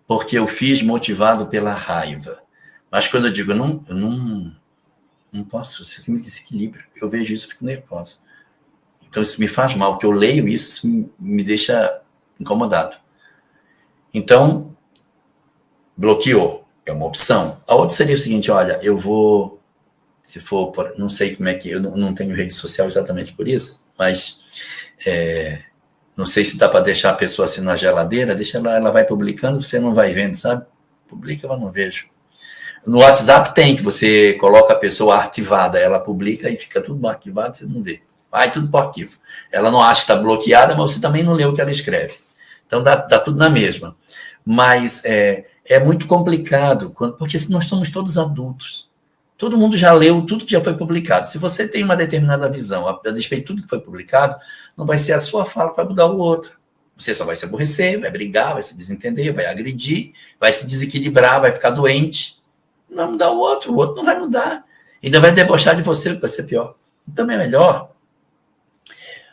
Porque eu fiz motivado pela raiva. Mas quando eu digo, eu não posso, isso me desequilibra. Eu vejo isso e fico nervoso. Então, isso me faz mal, porque eu leio isso me deixa incomodado. Então, bloqueou. É uma opção. A outra seria o seguinte, olha, eu vou, se for, não sei como é que, eu não tenho rede social exatamente por isso, mas não sei se dá para deixar a pessoa assim na geladeira, deixa ela vai publicando, você não vai vendo, sabe? Publica, eu não vejo. No WhatsApp tem, que você coloca a pessoa arquivada, ela publica e fica tudo arquivado, você não vê. Vai tudo para o arquivo. Ela não acha que está bloqueada, mas você também não lê o que ela escreve. Então, dá tudo na mesma. Mas é muito complicado, porque nós somos todos adultos. Todo mundo já leu tudo que já foi publicado. Se você tem uma determinada visão a respeito de tudo que foi publicado, não vai ser a sua fala que vai mudar o outro. Você só vai se aborrecer, vai brigar, vai se desentender, vai agredir, vai se desequilibrar, vai ficar doente. Não vai mudar o outro não vai mudar. Ainda vai debochar de você, que vai ser pior. Então é melhor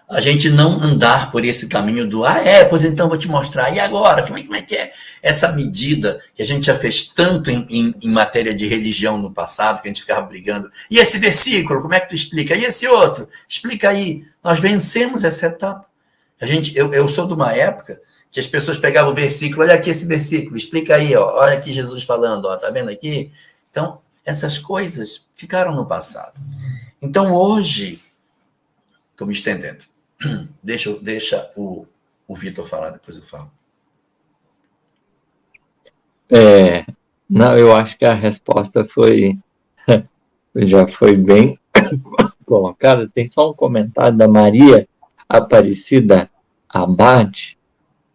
A gente não andar por esse caminho do, pois então vou te mostrar. E agora? Como é que é essa medida que a gente já fez tanto em matéria de religião no passado, que a gente ficava brigando? E esse versículo, como é que tu explica? E esse outro? Explica aí. Nós vencemos essa etapa. Eu sou de uma época que as pessoas pegavam o versículo, olha aqui esse versículo, explica aí, ó, olha aqui Jesus falando, ó, tá vendo aqui? Então, essas coisas ficaram no passado. Então, hoje, estou me estendendo. Deixa o Vitor falar, depois eu falo. Não, eu acho que a resposta já foi bem colocada. Tem só um comentário da Maria Aparecida Abade,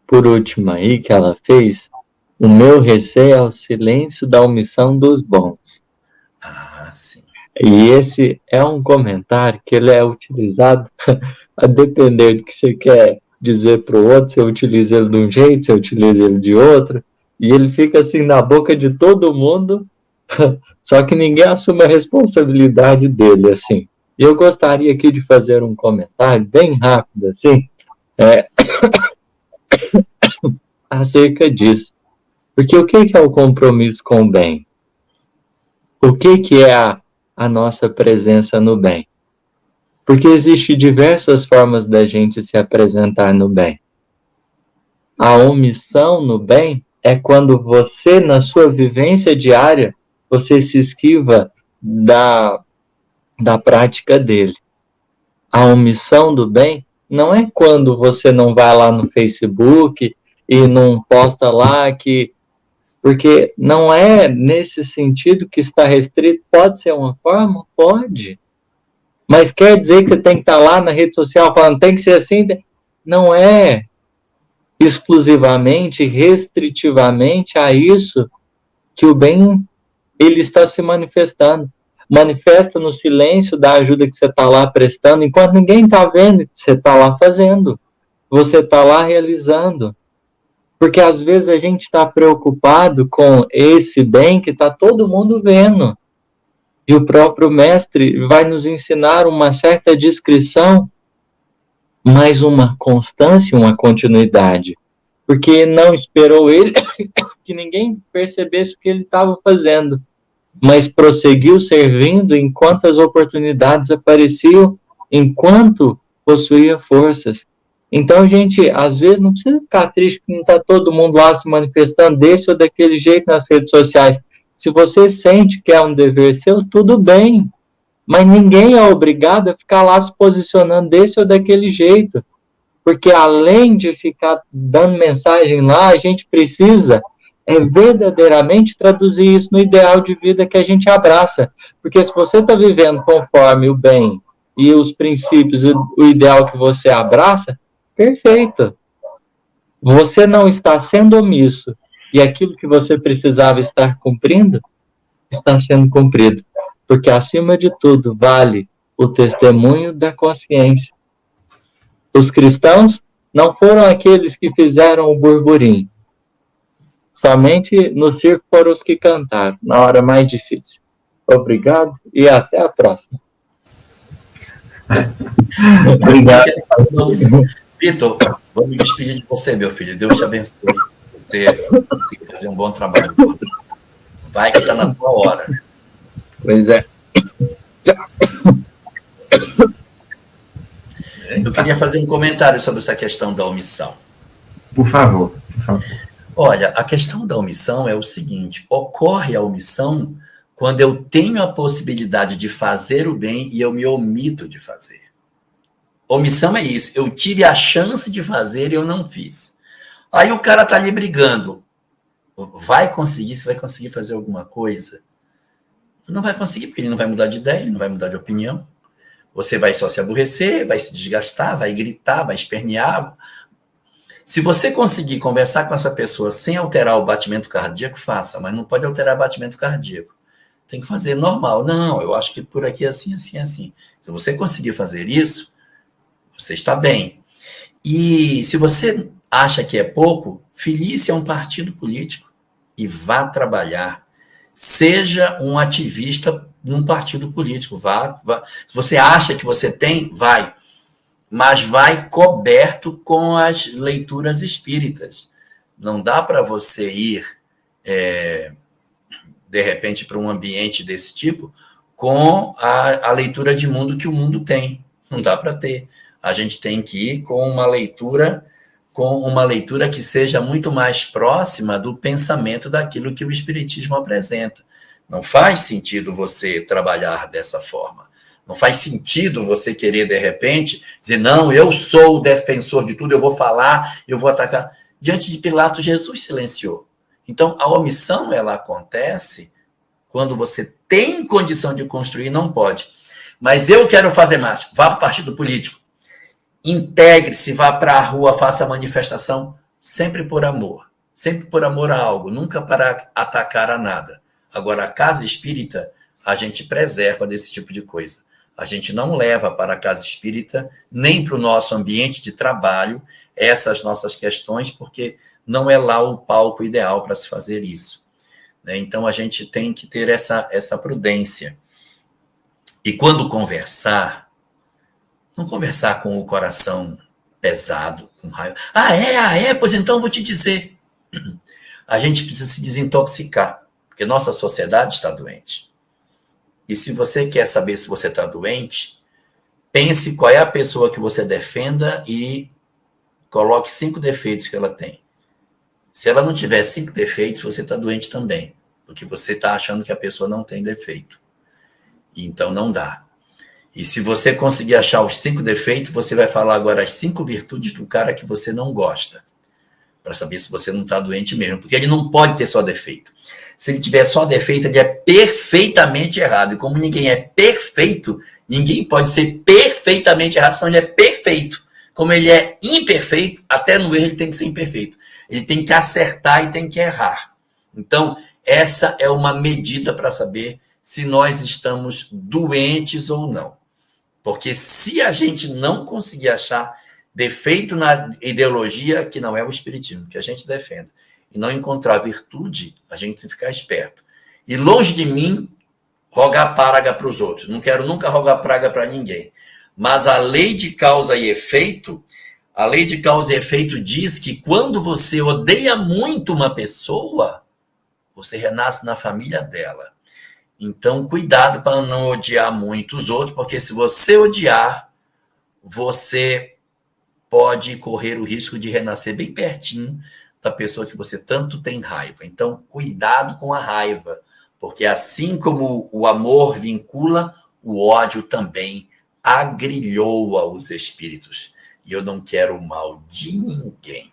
por último aí, que ela fez. O meu receio é o silêncio da omissão dos bons. Sim. E esse é um comentário que ele é utilizado a depender do que você quer dizer para o outro. Você utiliza ele de um jeito, você utiliza ele de outro, e ele fica assim na boca de todo mundo, só que ninguém assume a responsabilidade dele, assim. E eu gostaria aqui de fazer um comentário bem rápido, assim, acerca disso. Porque o que é o compromisso com o bem? O que é a nossa presença no bem? Porque existem diversas formas da gente se apresentar no bem. A omissão no bem é quando você, na sua vivência diária, você se esquiva da prática dele. A omissão do bem não é quando você não vai lá no Facebook e não posta lá que... Porque não é nesse sentido que está restrito. Pode ser uma forma? Pode. Mas quer dizer que você tem que estar lá na rede social falando tem que ser assim? Não é exclusivamente, restritivamente a isso que o bem ele está se manifestando. Manifesta no silêncio da ajuda que você está lá prestando, enquanto ninguém está vendo que você está lá fazendo. Você está lá realizando. Porque às vezes a gente está preocupado com esse bem que está todo mundo vendo. E o próprio mestre vai nos ensinar uma certa discrição, mas uma constância, uma continuidade. Porque não esperou ele que ninguém percebesse o que ele estava fazendo, mas prosseguiu servindo enquanto as oportunidades apareciam, enquanto possuía forças. Então, gente, às vezes não precisa ficar triste que não está todo mundo lá se manifestando desse ou daquele jeito nas redes sociais. Se você sente que é um dever seu, tudo bem. Mas ninguém é obrigado a ficar lá se posicionando desse ou daquele jeito. Porque além de ficar dando mensagem lá, a gente precisa verdadeiramente traduzir isso no ideal de vida que a gente abraça. Porque se você está vivendo conforme o bem e os princípios, o ideal que você abraça, perfeito. Você não está sendo omisso e aquilo que você precisava estar cumprindo está sendo cumprido. Porque, acima de tudo, vale o testemunho da consciência. Os cristãos não foram aqueles que fizeram o burburinho. Somente no circo foram os que cantaram, na hora mais difícil. Obrigado e até a próxima. Obrigado. Vitor, vou me despedir de você, meu filho. Deus te abençoe. Você conseguiu fazer um bom trabalho. Vai que está na tua hora. Pois é. Eu queria fazer um comentário sobre essa questão da omissão. Por favor, por favor. Olha, a questão da omissão é o seguinte: ocorre a omissão quando eu tenho a possibilidade de fazer o bem e eu me omito de fazer. Omissão é isso. Eu tive a chance de fazer e eu não fiz. Aí o cara tá ali brigando. Vai conseguir? Você vai conseguir fazer alguma coisa? Não vai conseguir, porque ele não vai mudar de ideia, ele não vai mudar de opinião. Você vai só se aborrecer, vai se desgastar, vai gritar, vai espernear. Se você conseguir conversar com essa pessoa sem alterar o batimento cardíaco, faça, mas não pode alterar o batimento cardíaco. Tem que fazer normal. Não, eu acho que por aqui é assim, assim, assim. Se você conseguir fazer isso, você está bem. E se você acha que é pouco, filie-se a um partido político e vá trabalhar. Seja um ativista num partido político. Vá. Se você acha que você tem, vai. mas vai coberto com as leituras espíritas. Não dá para você ir, de repente, para um ambiente desse tipo com a leitura de mundo que o mundo tem. Não dá para ter. A gente tem que ir com uma leitura que seja muito mais próxima do pensamento daquilo que o Espiritismo apresenta. Não faz sentido você trabalhar dessa forma. Não faz sentido você querer, de repente, dizer, não, eu sou o defensor de tudo, eu vou falar, eu vou atacar. Diante de Pilatos, Jesus silenciou. Então, a omissão, ela acontece quando você tem condição de construir, não pode. Mas eu quero fazer mais. Vá para o partido político. Integre-se, vá para a rua, faça manifestação, sempre por amor. Sempre por amor a algo, nunca para atacar a nada. Agora, a casa espírita, a gente preserva desse tipo de coisa. A gente não leva para a casa espírita, nem para o nosso ambiente de trabalho, essas nossas questões, porque não é lá o palco ideal para se fazer isso. Então, a gente tem que ter essa prudência. E quando conversar, não conversar com o coração pesado, com raiva. Pois então eu vou te dizer. A gente precisa se desintoxicar, porque nossa sociedade está doente. E se você quer saber se você está doente, pense qual é a pessoa que você defenda e coloque 5 defeitos que ela tem. Se ela não tiver 5 defeitos, você está doente também, porque você está achando que a pessoa não tem defeito. Então não dá. E se você conseguir achar os 5 defeitos, você vai falar agora as 5 virtudes do cara que você não gosta, para saber se você não está doente mesmo, porque ele não pode ter só defeito. Se ele tiver só defeito, ele é perfeitamente errado. E como ninguém é perfeito, ninguém pode ser perfeitamente errado, senão ele é perfeito. Como ele é imperfeito, até no erro ele tem que ser imperfeito. Ele tem que acertar e tem que errar. Então, essa é uma medida para saber se nós estamos doentes ou não. Porque se a gente não conseguir achar defeito na ideologia, que não é o espiritismo, que a gente defenda, e não encontrar virtude, a gente tem que ficar esperto. E longe de mim, rogar praga para os outros. Não quero nunca rogar praga para ninguém. Mas a lei de causa e efeito diz que quando você odeia muito uma pessoa, você renasce na família dela. Então, cuidado para não odiar muito os outros, porque se você odiar, você pode correr o risco de renascer bem pertinho da pessoa que você tanto tem raiva. Então, cuidado com a raiva, porque assim como o amor vincula, o ódio também agrilhoa os espíritos. E eu não quero o mal de ninguém.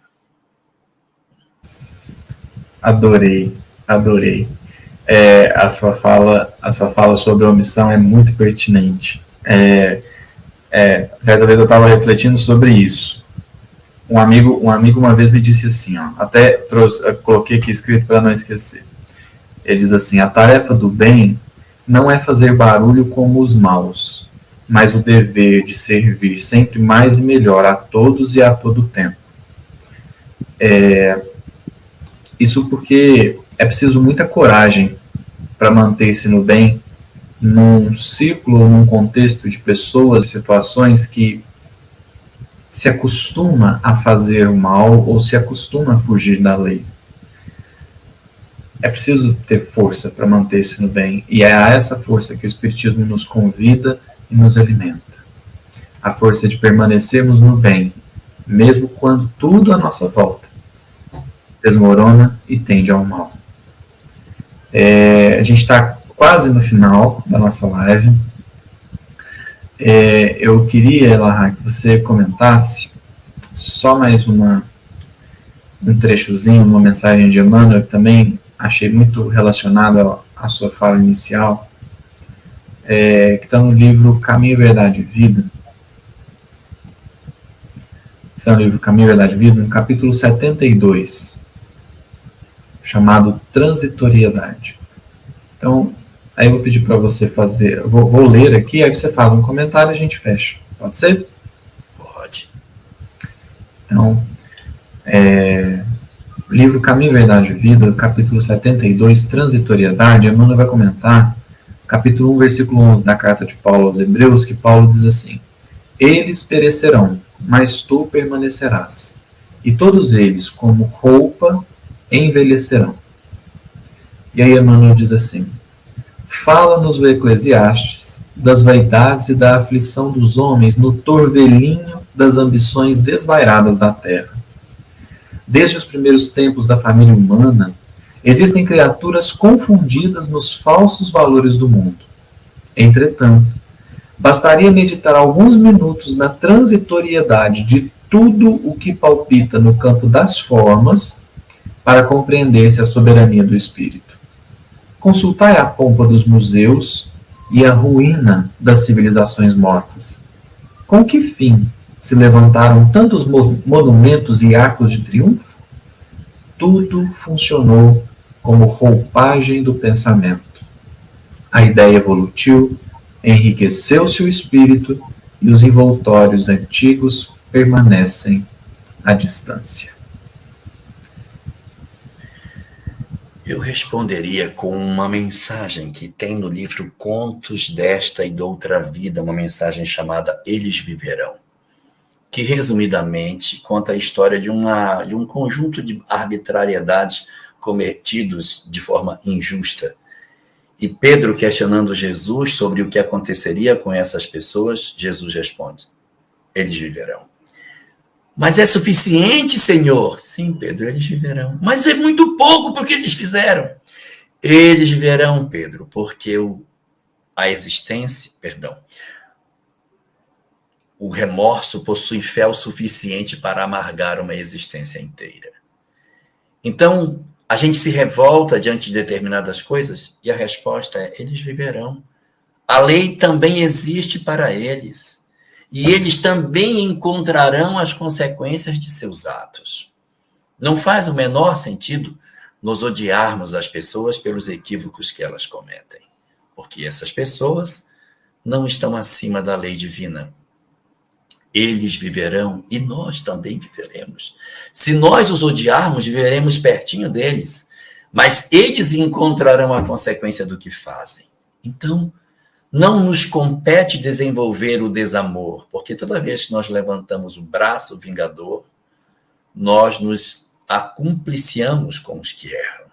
Adorei. A sua fala sobre a omissão é muito pertinente. Certa vez eu estava refletindo sobre isso. Um amigo uma vez me disse assim, eu coloquei aqui escrito para não esquecer. Ele diz assim: a tarefa do bem não é fazer barulho como os maus, mas o dever de servir sempre mais e melhor a todos e a todo tempo. Isso porque é preciso muita coragem para manter-se no bem num círculo, num contexto de pessoas e situações que se acostuma a fazer o mal ou se acostuma a fugir da lei. É preciso ter força para manter-se no bem, e é a essa força que o Espiritismo nos convida e nos alimenta. A força de permanecermos no bem, mesmo quando tudo à nossa volta desmorona e tende ao mal. A gente está quase no final da nossa live. Eu queria, Elahá, que você comentasse só mais um trechozinho, uma mensagem de Emmanuel, que também achei muito relacionada à sua fala inicial, que está no livro Caminho, Verdade e Vida. Está no livro Caminho, Verdade e Vida, no capítulo 72, chamado Transitoriedade. Então, aí eu vou pedir para você fazer, vou ler aqui, aí você fala um comentário e a gente fecha. Pode ser? Pode. Então, livro Caminho, Verdade e Vida, capítulo 72, Transitoriedade, Emmanuel vai comentar, capítulo 1, versículo 11 da carta de Paulo aos Hebreus, que Paulo diz assim: Eles perecerão, mas tu permanecerás. E todos eles, como roupa, envelhecerão. E aí Emmanuel diz assim: fala-nos o Eclesiastes das vaidades e da aflição dos homens no torvelinho das ambições desvairadas da terra. Desde os primeiros tempos da família humana, existem criaturas confundidas nos falsos valores do mundo. Entretanto, bastaria meditar alguns minutos na transitoriedade de tudo o que palpita no campo das formas para compreender-se a soberania do espírito. Consultai a pompa dos museus e a ruína das civilizações mortas. Com que fim se levantaram tantos monumentos e arcos de triunfo? Tudo funcionou como roupagem do pensamento. A ideia evoluiu, enriqueceu-se o espírito e os envoltórios antigos permanecem à distância. Eu responderia com uma mensagem que tem no livro Contos desta e d'Outra Vida, uma mensagem chamada Eles Viverão, que resumidamente conta a história de um conjunto de arbitrariedades cometidos de forma injusta. E Pedro, questionando Jesus sobre o que aconteceria com essas pessoas, Jesus responde: eles viverão. Mas é suficiente, Senhor? Sim, Pedro, eles viverão. Mas é muito pouco porque eles fizeram. Eles viverão, Pedro, porque o remorso possui fel suficiente para amargar uma existência inteira. Então, a gente se revolta diante de determinadas coisas e a resposta é: eles viverão. A lei também existe para eles. E eles também encontrarão as consequências de seus atos. Não faz o menor sentido nos odiarmos as pessoas pelos equívocos que elas cometem, porque essas pessoas não estão acima da lei divina. Eles viverão e nós também viveremos. Se nós os odiarmos, viveremos pertinho deles, mas eles encontrarão a consequência do que fazem. Então, não nos compete desenvolver o desamor, porque toda vez que nós levantamos o braço vingador, nós nos acumpliciamos com os que erram.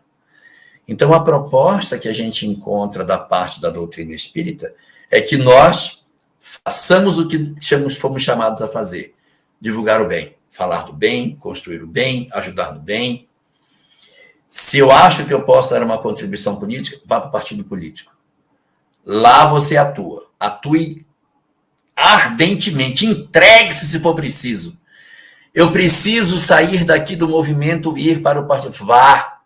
Então, a proposta que a gente encontra da parte da doutrina espírita é que nós façamos o que fomos chamados a fazer: divulgar o bem, falar do bem, construir o bem, ajudar no bem. Se eu acho que eu posso dar uma contribuição política, vá para o partido político. Lá você atua. Atue ardentemente. Entregue-se se for preciso. Eu preciso sair daqui do movimento e ir para o partido. Vá.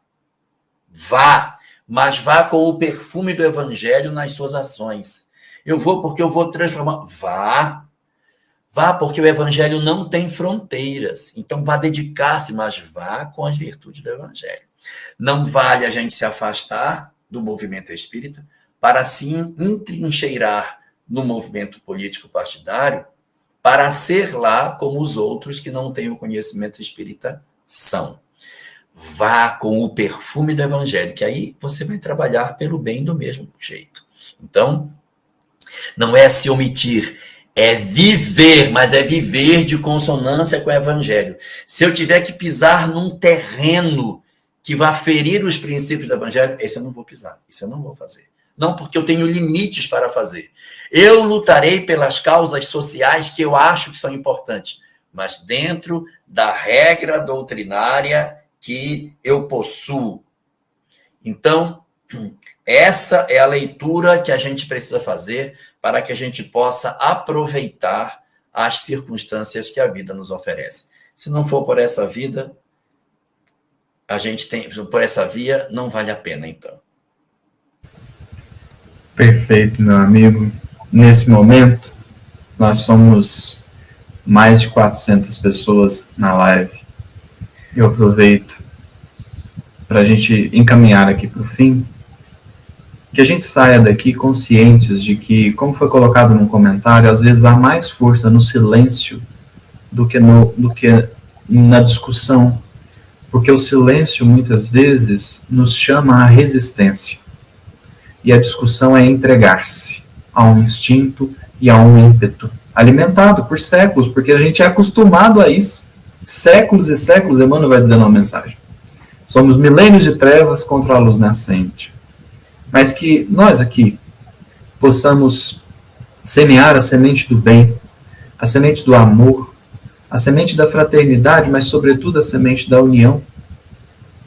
Mas vá com o perfume do evangelho nas suas ações. Eu vou porque eu vou transformar. Vá porque o evangelho não tem fronteiras. Então vá dedicar-se, mas vá com as virtudes do evangelho. Não vale a gente se afastar do movimento espírita para se entrincheirar no movimento político partidário, para ser lá como os outros que não têm o conhecimento espírita são. Vá com o perfume do evangelho, que aí você vai trabalhar pelo bem do mesmo jeito. Então, não é se omitir, é viver, mas é viver de consonância com o evangelho. Se eu tiver que pisar num terreno que vai ferir os princípios do evangelho, esse eu não vou pisar, isso eu não vou fazer. Não porque eu tenho limites para fazer. Eu lutarei pelas causas sociais que eu acho que são importantes, mas dentro da regra doutrinária que eu possuo. Então, essa é a leitura que a gente precisa fazer para que a gente possa aproveitar as circunstâncias que a vida nos oferece. Se não for por essa vida, por essa via, não vale a pena, então. Perfeito, meu amigo. Nesse momento, nós somos mais de 400 pessoas na live. Eu aproveito para a gente encaminhar aqui para o fim, que a gente saia daqui conscientes de que, como foi colocado num comentário, às vezes há mais força no silêncio do que na discussão, porque o silêncio muitas vezes nos chama à resistência. E a discussão é entregar-se a um instinto e a um ímpeto. alimentado por séculos, porque a gente é acostumado a isso. Séculos e séculos, Emmanuel vai dizer na mensagem. Somos milênios de trevas contra a luz nascente. Mas que nós aqui possamos semear a semente do bem, a semente do amor, a semente da fraternidade, mas sobretudo a semente da união,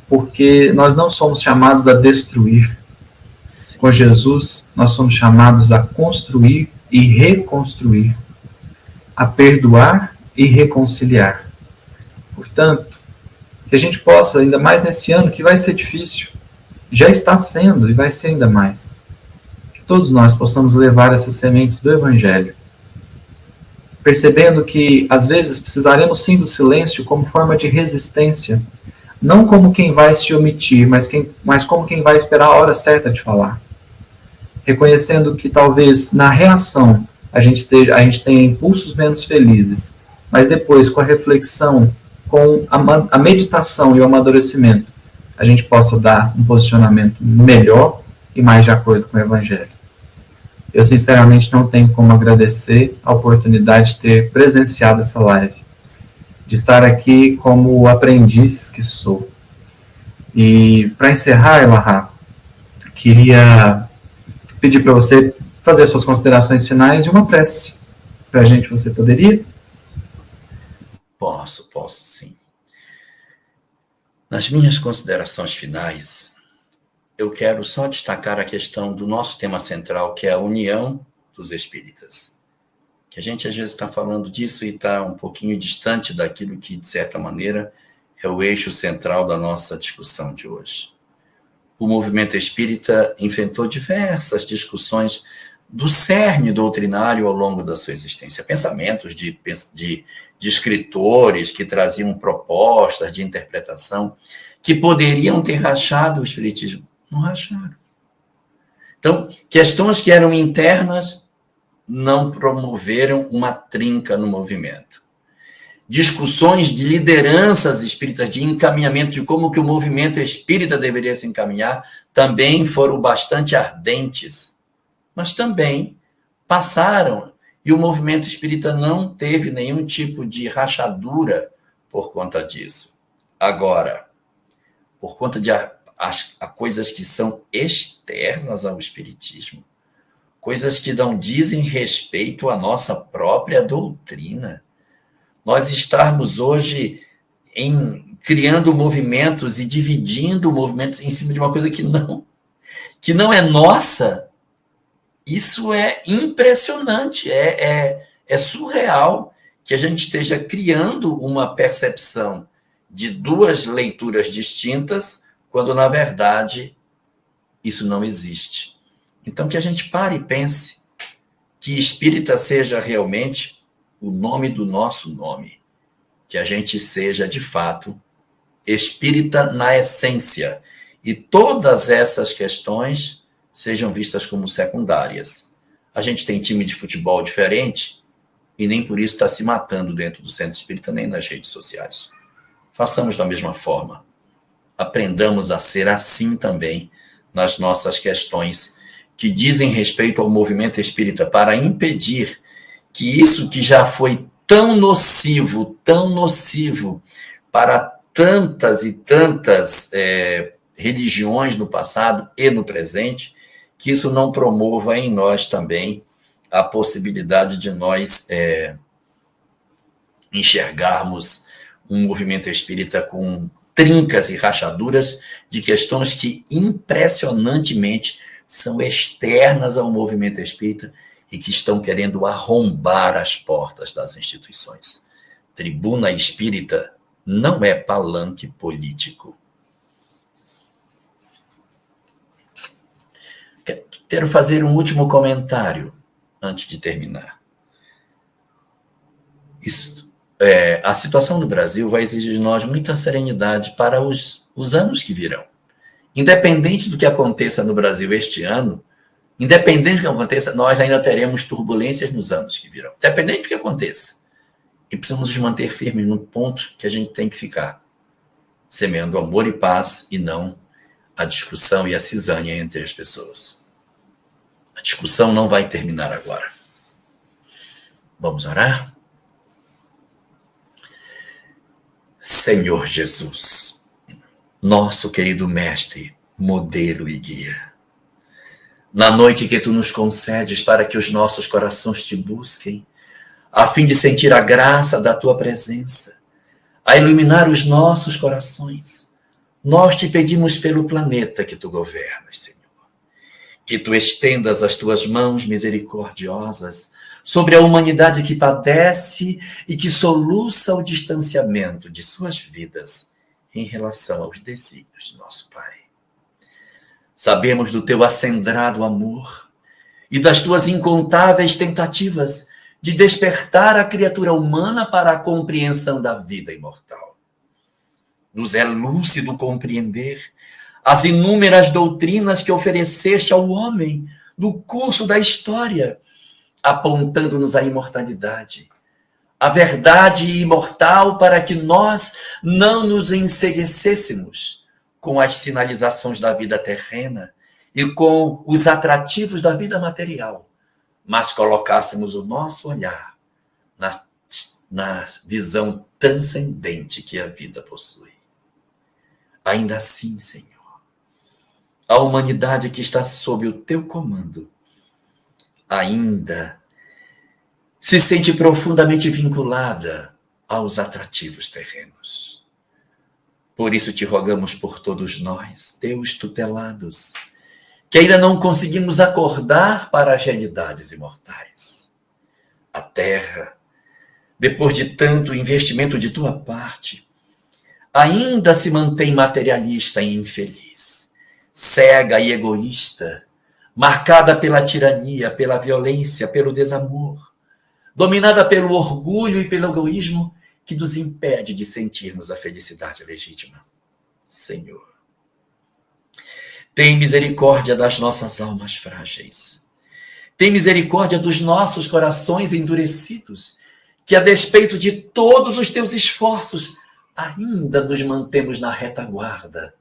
porque nós não somos chamados a destruir. Com Jesus, nós somos chamados a construir e reconstruir, a perdoar e reconciliar. Portanto, que a gente possa, ainda mais nesse ano, que vai ser difícil, já está sendo e vai ser ainda mais, que todos nós possamos levar essas sementes do Evangelho, percebendo que, às vezes, precisaremos sim do silêncio como forma de resistência, não como quem vai se omitir, mas como quem vai esperar a hora certa de falar. Reconhecendo que talvez na reação a gente tenha impulsos menos felizes, mas depois com a reflexão, com a meditação e o amadurecimento, a gente possa dar um posicionamento melhor e mais de acordo com o Evangelho. Eu sinceramente não tenho como agradecer a oportunidade de ter presenciado essa live, de estar aqui como aprendiz que sou. E para encerrar, Elahá, queria pedir para você fazer suas considerações finais e uma prece para a gente. Você poderia? Posso sim. Nas minhas considerações finais, eu quero só destacar a questão do nosso tema central, que é a união dos espíritas. Que a gente às vezes está falando disso e está um pouquinho distante daquilo que, de certa maneira, é o eixo central da nossa discussão de hoje. O movimento espírita enfrentou diversas discussões do cerne doutrinário ao longo da sua existência. Pensamentos de escritores que traziam propostas de interpretação que poderiam ter rachado o espiritismo. Não racharam. Então, questões que eram internas não promoveram uma trinca no movimento. Discussões de lideranças espíritas, de encaminhamento, de como que o movimento espírita deveria se encaminhar, também foram bastante ardentes, mas também passaram, e o movimento espírita não teve nenhum tipo de rachadura por conta disso. Agora, por conta de coisas que são externas ao espiritismo, coisas que não dizem respeito à nossa própria doutrina, nós estarmos hoje criando movimentos e dividindo movimentos em cima de uma coisa que não é nossa, isso é impressionante, é surreal que a gente esteja criando uma percepção de duas leituras distintas, quando, na verdade, isso não existe. Então, que a gente pare e pense que espírita seja realmente o nome do nosso nome, que a gente seja, de fato, espírita na essência, e todas essas questões sejam vistas como secundárias. A gente tem time de futebol diferente e nem por isso está se matando dentro do centro espírita, nem nas redes sociais. Façamos da mesma forma. Aprendamos a ser assim também nas nossas questões que dizem respeito ao movimento espírita, para impedir que isso que já foi tão nocivo para tantas e tantas religiões no passado e no presente, que isso não promova em nós também a possibilidade de nós enxergarmos um movimento espírita com trincas e rachaduras de questões que impressionantemente são externas ao movimento espírita e que estão querendo arrombar as portas das instituições. Tribuna espírita não é palanque político. Quero fazer um último comentário antes de terminar. A situação do Brasil vai exigir de nós muita serenidade para os anos que virão. Independente do que aconteça no Brasil este ano, independente do que aconteça, nós ainda teremos turbulências nos anos que virão. Independente do que aconteça. E precisamos nos manter firmes no ponto que a gente tem que ficar. Semeando amor e paz e não a discussão e a cisânia entre as pessoas. A discussão não vai terminar agora. Vamos orar? Senhor Jesus, nosso querido mestre, modelo e guia, na noite que tu nos concedes para que os nossos corações te busquem, a fim de sentir a graça da tua presença, a iluminar os nossos corações, nós te pedimos pelo planeta que tu governas, Senhor, que tu estendas as tuas mãos misericordiosas sobre a humanidade que padece e que soluça o distanciamento de suas vidas em relação aos desígnios de nosso Pai. Sabemos do teu acendrado amor e das tuas incontáveis tentativas de despertar a criatura humana para a compreensão da vida imortal. Nos é lúcido compreender as inúmeras doutrinas que ofereceste ao homem no curso da história, apontando-nos a imortalidade, a verdade imortal para que nós não nos enceguecêssemos com as sinalizações da vida terrena e com os atrativos da vida material, mas colocássemos o nosso olhar na visão transcendente que a vida possui. Ainda assim, Senhor, a humanidade que está sob o teu comando ainda se sente profundamente vinculada aos atrativos terrenos. Por isso te rogamos por todos nós, teus tutelados, que ainda não conseguimos acordar para as realidades imortais. A Terra, depois de tanto investimento de tua parte, ainda se mantém materialista e infeliz, cega e egoísta, marcada pela tirania, pela violência, pelo desamor, dominada pelo orgulho e pelo egoísmo que nos impede de sentirmos a felicidade legítima. Senhor, tem misericórdia das nossas almas frágeis. Tem misericórdia dos nossos corações endurecidos, que a despeito de todos os teus esforços, ainda nos mantemos na retaguarda,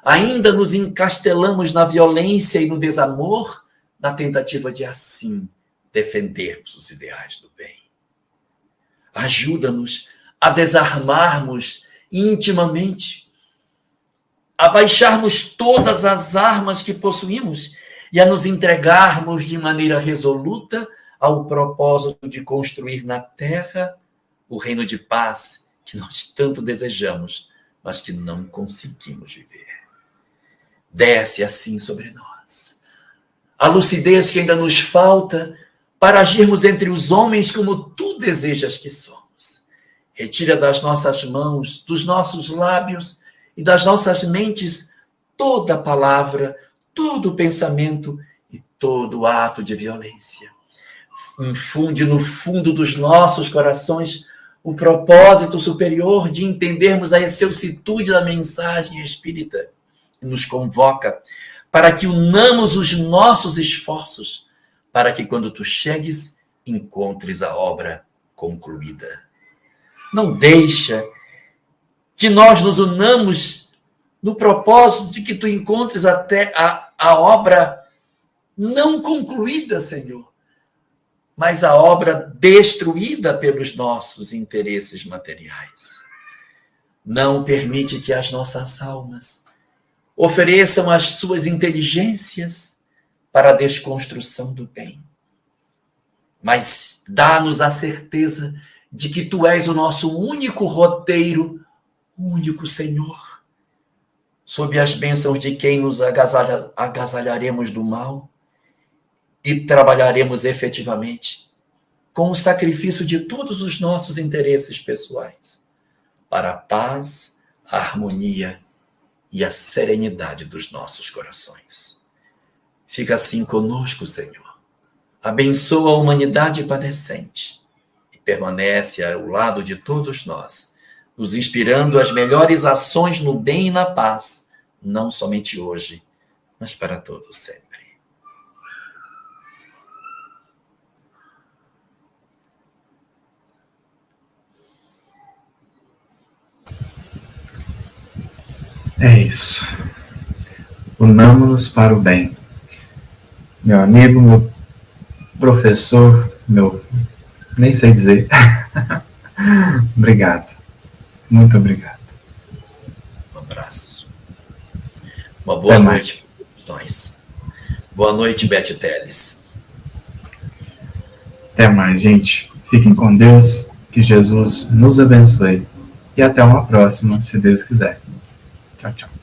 ainda nos encastelamos na violência e no desamor, na tentativa de assim defendermos os ideais do bem. Ajuda-nos a desarmarmos intimamente, a baixarmos todas as armas que possuímos e a nos entregarmos de maneira resoluta ao propósito de construir na terra o reino de paz que nós tanto desejamos, mas que não conseguimos viver. Desce assim sobre nós a lucidez que ainda nos falta para agirmos entre os homens como tu desejas que somos. Retira das nossas mãos, dos nossos lábios e das nossas mentes toda palavra, todo pensamento e todo ato de violência. Infunde no fundo dos nossos corações o propósito superior de entendermos a excelsitude da mensagem espírita e nos convoca para que unamos os nossos esforços para que quando tu chegues, encontres a obra concluída. Não deixa que nós nos unamos no propósito de que tu encontres até a obra não concluída, Senhor, mas a obra destruída pelos nossos interesses materiais. Não permite que as nossas almas ofereçam as suas inteligências para a desconstrução do bem. Mas dá-nos a certeza de que tu és o nosso único roteiro, único Senhor, sob as bênçãos de quem nos agasalharemos do mal e trabalharemos efetivamente com o sacrifício de todos os nossos interesses pessoais para a paz, a harmonia e a serenidade dos nossos corações. Fica assim conosco, Senhor. Abençoa a humanidade padecente e permanece ao lado de todos nós, nos inspirando as melhores ações no bem e na paz, não somente hoje, mas para todos sempre. É isso. Unamos-nos para o bem. Meu amigo, meu professor, meu Nem sei dizer. Obrigado. Muito obrigado. Um abraço. Uma boa noite para nós. Boa noite, Beth Teles. Até mais, gente. Fiquem com Deus. Que Jesus nos abençoe. E até uma próxima, se Deus quiser. Tchau, tchau.